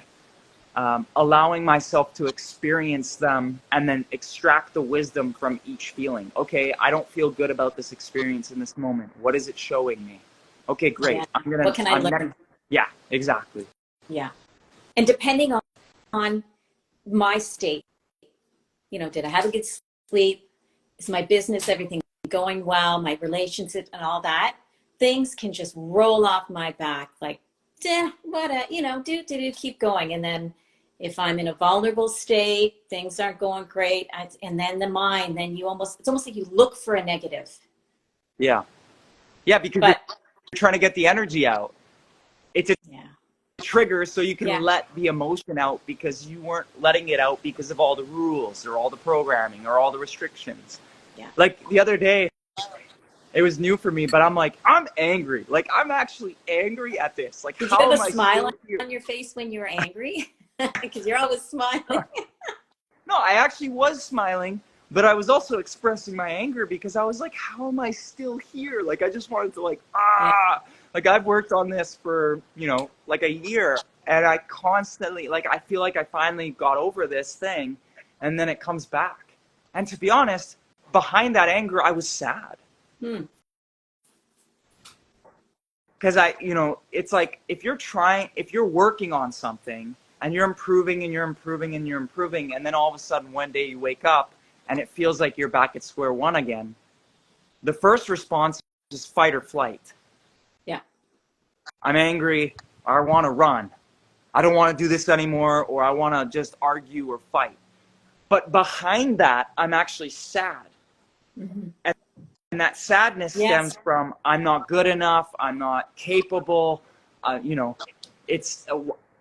allowing myself to experience them and then extract the wisdom from each feeling. Okay, I don't feel good about this experience in this moment. What is it showing me? Okay, great. Yeah. What can I learn? Yeah, exactly. Yeah. And depending on my state, did I have a good sleep? Is my business, everything going well? My relationships and all that? Things can just roll off my back like, keep going. And then if I'm in a vulnerable state, things aren't going great. And then the mind, then it's almost like you look for a negative. Yeah. Yeah, because you're trying to get the energy out. It's a trigger so you can let the emotion out because you weren't letting it out because of all the rules or all the programming or all the restrictions. Yeah. Like the other day, it was new for me, but I'm like, I'm angry. Like, I'm actually angry at this. Like, Did how you have am a I smile still on your face when you were angry? Because you're always smiling. No, I actually was smiling, but I was also expressing my anger because I was like, how am I still here? Like, I just wanted to like I've worked on this for, like a year, and I constantly, like, I feel like I finally got over this thing, and then it comes back. And to be honest, behind that anger, I was sad. Hmm. Because it's like if you're working on something and you're improving and you're improving and you're improving, and then all of a sudden one day you wake up and it feels like you're back at square one again, the first response is fight or flight. Yeah. I'm angry, or I want to run. I don't want to do this anymore, or I want to just argue or fight. But behind that, I'm actually sad. Mm-hmm. And that sadness Yes. stems from I'm not good enough, I'm not capable, it's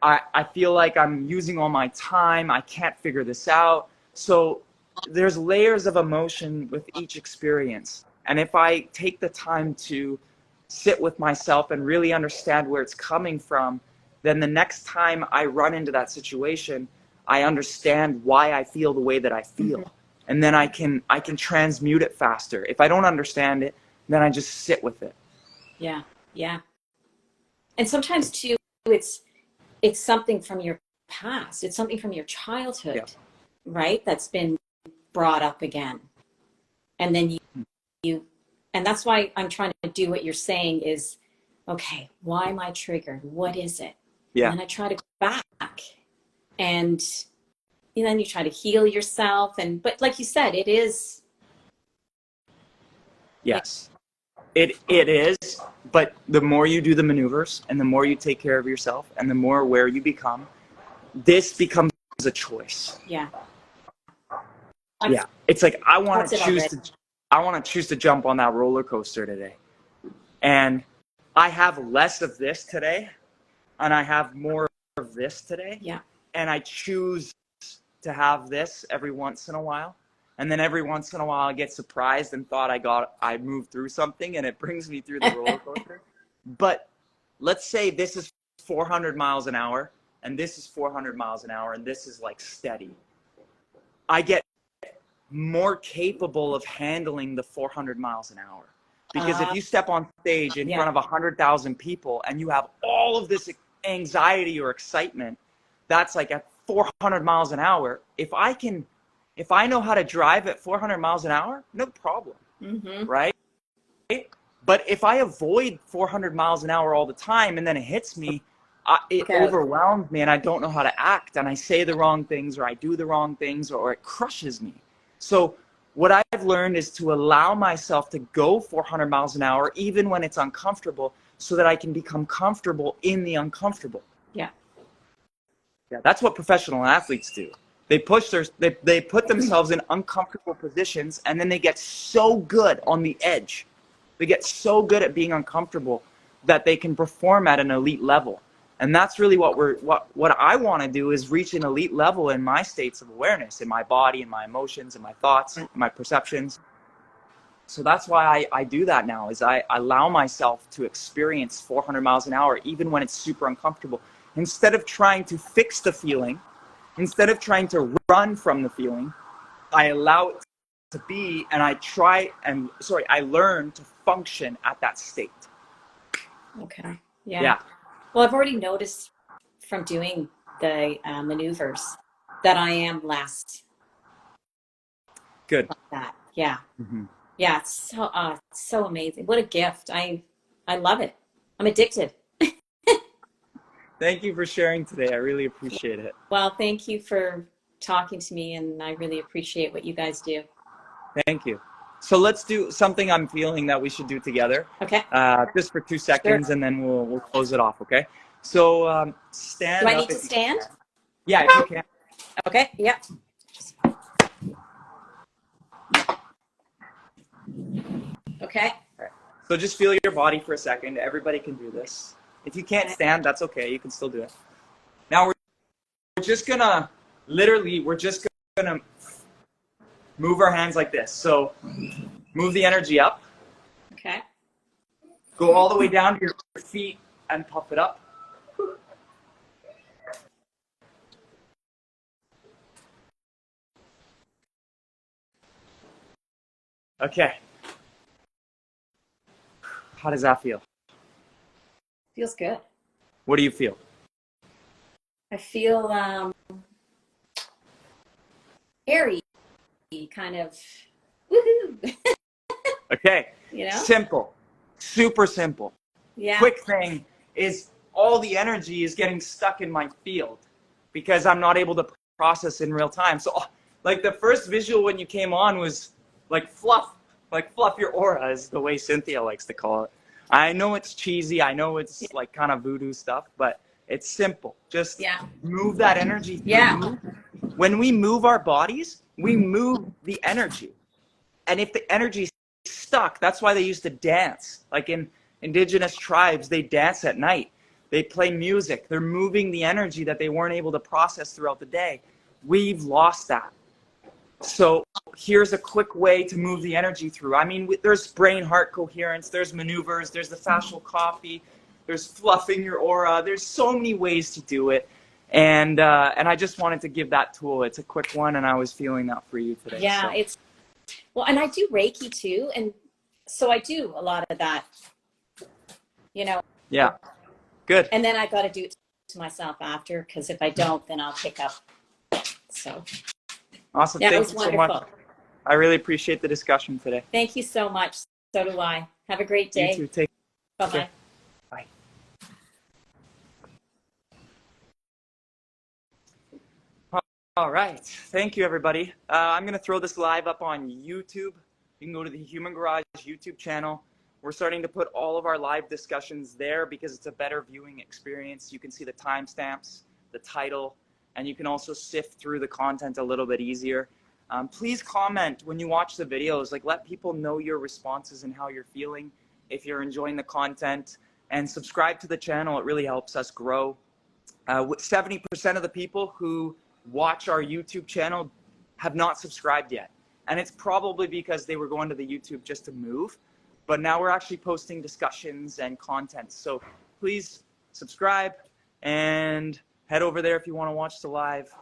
I feel like I'm using all my time, I can't figure this out. So there's layers of emotion with each experience. And if I take the time to sit with myself and really understand where it's coming from, then the next time I run into that situation, I understand why I feel the way that I feel. Mm-hmm. And then I can transmute it faster. If I don't understand it, then I just sit with it. Yeah. Yeah. And sometimes too, it's something from your past. It's something from your childhood, Yeah. right? That's been brought up again. And then you, and that's why I'm trying to do what you're saying is, okay, why am I triggered? What is it? Yeah. And then I try to go back and then you try to heal yourself. But like you said, it is. Yes. It is, but the more you do the maneuvers and the more you take care of yourself and the more aware you become, this becomes a choice. Yeah. Yeah. It's like I want That's to it already. choose to jump on that roller coaster today. And I have less of this today and I have more of this today. Yeah. And I choose to have this every once in a while. And then every once in a while I get surprised and thought I moved through something and it brings me through the roller coaster. But let's say this is 400 miles an hour and this is 400 miles an hour and this is like steady. I get more capable of handling the 400 miles an hour. Because if you step on stage in front of 100,000 people and you have all of this anxiety or excitement, that's like at 400 miles an hour. If I know how to drive at 400 miles an hour, no problem, Mm-hmm. right? But if I avoid 400 miles an hour all the time and then it hits me, it overwhelms me and I don't know how to act and I say the wrong things or I do the wrong things or it crushes me. So what I've learned is to allow myself to go 400 miles an hour even when it's uncomfortable so that I can become comfortable in the uncomfortable. Yeah. Yeah, that's what professional athletes do. They they put themselves in uncomfortable positions and then they get so good on the edge. They get so good at being uncomfortable that they can perform at an elite level. And that's really what I want to do is reach an elite level in my states of awareness, in my body, in my emotions, in my thoughts, in my perceptions. So that's why I do that now is I allow myself to experience 400 miles an hour even when it's super uncomfortable. Instead of trying to fix the feeling, instead of trying to run from the feeling, I allow it to be and I learn to function at that state. Okay. Yeah. Yeah. Well, I've already noticed from doing the maneuvers that I am less Good. like that. Yeah. Mm-hmm. Yeah. It's so amazing. What a gift. I love it. I'm addicted. Thank you for sharing today. I really appreciate it. Well, thank you for talking to me, and I really appreciate what you guys do. Thank you. So let's do something I'm feeling that we should do together, Okay. just for 2 Sure. seconds, and then we'll close it off. Okay. So Do stand I up need to if you stand? can. Yeah, if you can. Okay. Yeah. Okay. So just feel your body for a second. Everybody can do this. If you can't Okay. stand, that's okay. You can still do it. Now we're just gonna we're just gonna move our hands like this. So move the energy up. Okay. Go all the way down to your feet and puff it up. Okay. How does that feel? Feels good. What do you feel? I feel airy, kind of. Woohoo! Okay. you know? Simple, super simple. Yeah. Quick thing is all the energy is getting stuck in my field because I'm not able to process in real time. So like the first visual when you came on was like fluff your aura is the way Cynthia likes to call it. I know it's cheesy. I know it's like kind of voodoo stuff, but it's simple. Just move that energy through. Yeah. When we move our bodies, we move the energy. And if the energy is stuck, that's why they used to dance. Like in indigenous tribes, they dance at night. They play music. They're moving the energy that they weren't able to process throughout the day. We've lost that. So here's a quick way to move the energy through. I mean, there's brain-heart coherence, there's maneuvers, there's the fascial coffee, there's fluffing your aura. There's so many ways to do it. And I just wanted to give that tool. It's a quick one, and I was feeling that for you today. Yeah, so. it's, well, and I do Reiki too. And so I do a lot of that, you know. Yeah, good. And then I got to do it to myself after, because if I don't, then I'll pick up. So. Awesome. That Thank was you wonderful. so much. I really appreciate the discussion today. Thank you so much. So do I. Have a great day. You too. Take Bye-bye. care. Bye. All right. Thank you, everybody. I'm going to throw this live up on YouTube. You can go to the Human Garage YouTube channel. We're starting to put all of our live discussions there because it's a better viewing experience. You can see the timestamps, the title, and you can also sift through the content a little bit easier. Please comment when you watch the videos. Like, let people know your responses and how you're feeling, if you're enjoying the content, and subscribe to the channel. It really helps us grow. 70% of the people who watch our YouTube channel have not subscribed yet. And it's probably because they were going to the YouTube just to move. But now we're actually posting discussions and content. So please subscribe and head over there if you want to watch the live.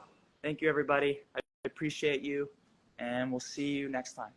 Thank you, everybody. I appreciate you, and we'll see you next time.